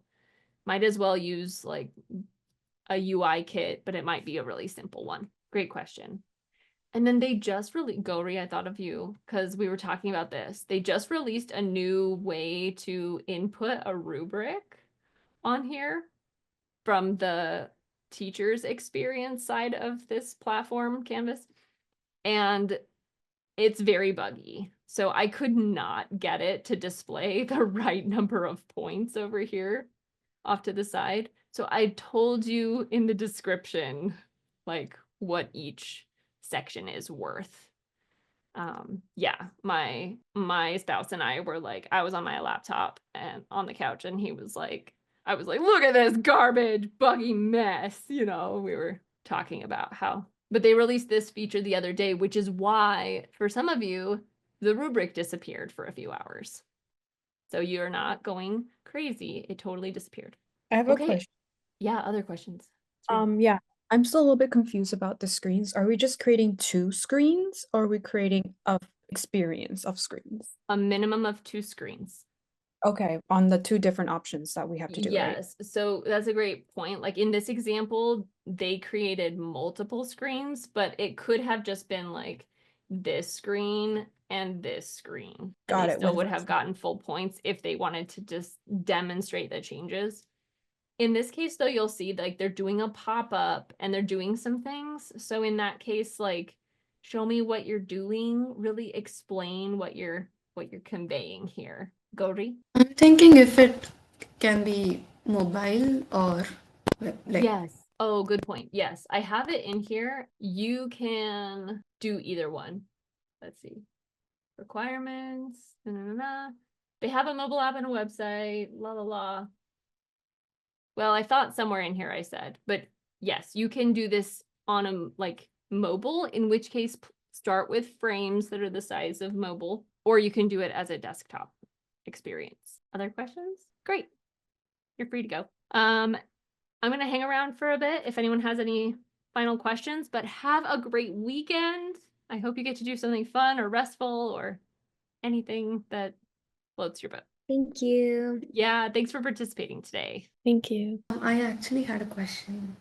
Speaker 1: Might as well use like a UI kit, but it might be a really simple one. Great question. And then they just released, Gori, I thought of you because we were talking about this. They just released a new way to input a rubric on here from the teacher's experience side of this platform, Canvas. And it's very buggy. So I could not get it to display the right number of points over here off to the side. So I told you in the description, like what each section is worth. Yeah, my spouse and I were like, I was on my laptop and on the couch and he was like, I was like, look at this garbage, buggy mess. You know, we were talking about how, but they released this feature the other day, which is why for some of you, the rubric disappeared for a few hours. So you're not going crazy. It totally disappeared.
Speaker 3: I have a
Speaker 1: Okay.
Speaker 3: question.
Speaker 1: Yeah, other questions.
Speaker 3: Yeah, I'm still a little bit confused about the screens. Are we just creating 2 screens or are we creating a experience of screens?
Speaker 1: A minimum of 2 screens.
Speaker 3: Okay, on the 2 different options that we have to do, right?
Speaker 1: Yes, so that's a great point. Like in this example, they created multiple screens, but it could have just been like this screen and this screen. And
Speaker 3: Got
Speaker 1: they
Speaker 3: it,
Speaker 1: still
Speaker 3: with
Speaker 1: would have gotten full points if they wanted to just demonstrate the changes. In this case, though, you'll see like they're doing a pop-up and they're doing some things. So in that case, like show me what you're doing, really explain what you're conveying here. Gauri?
Speaker 9: I'm thinking if it can be mobile or like
Speaker 1: Yes. Oh, good point. Yes, I have it in here. You can do either one. Let's see. Requirements. Na, na, na, na. They have a mobile app and a website. La la la. Well, I thought somewhere in here I said, but yes, you can do this on a like mobile, in which case start with frames that are the size of mobile, or you can do it as a desktop experience. Other questions? Great. You're free to go. I'm going to hang around for a bit if anyone has any final questions, but have a great weekend. I hope you get to do something fun or restful or anything that floats your boat.
Speaker 13: Thank you.
Speaker 1: Yeah, thanks for participating today.
Speaker 8: Thank you.
Speaker 9: I actually had a question.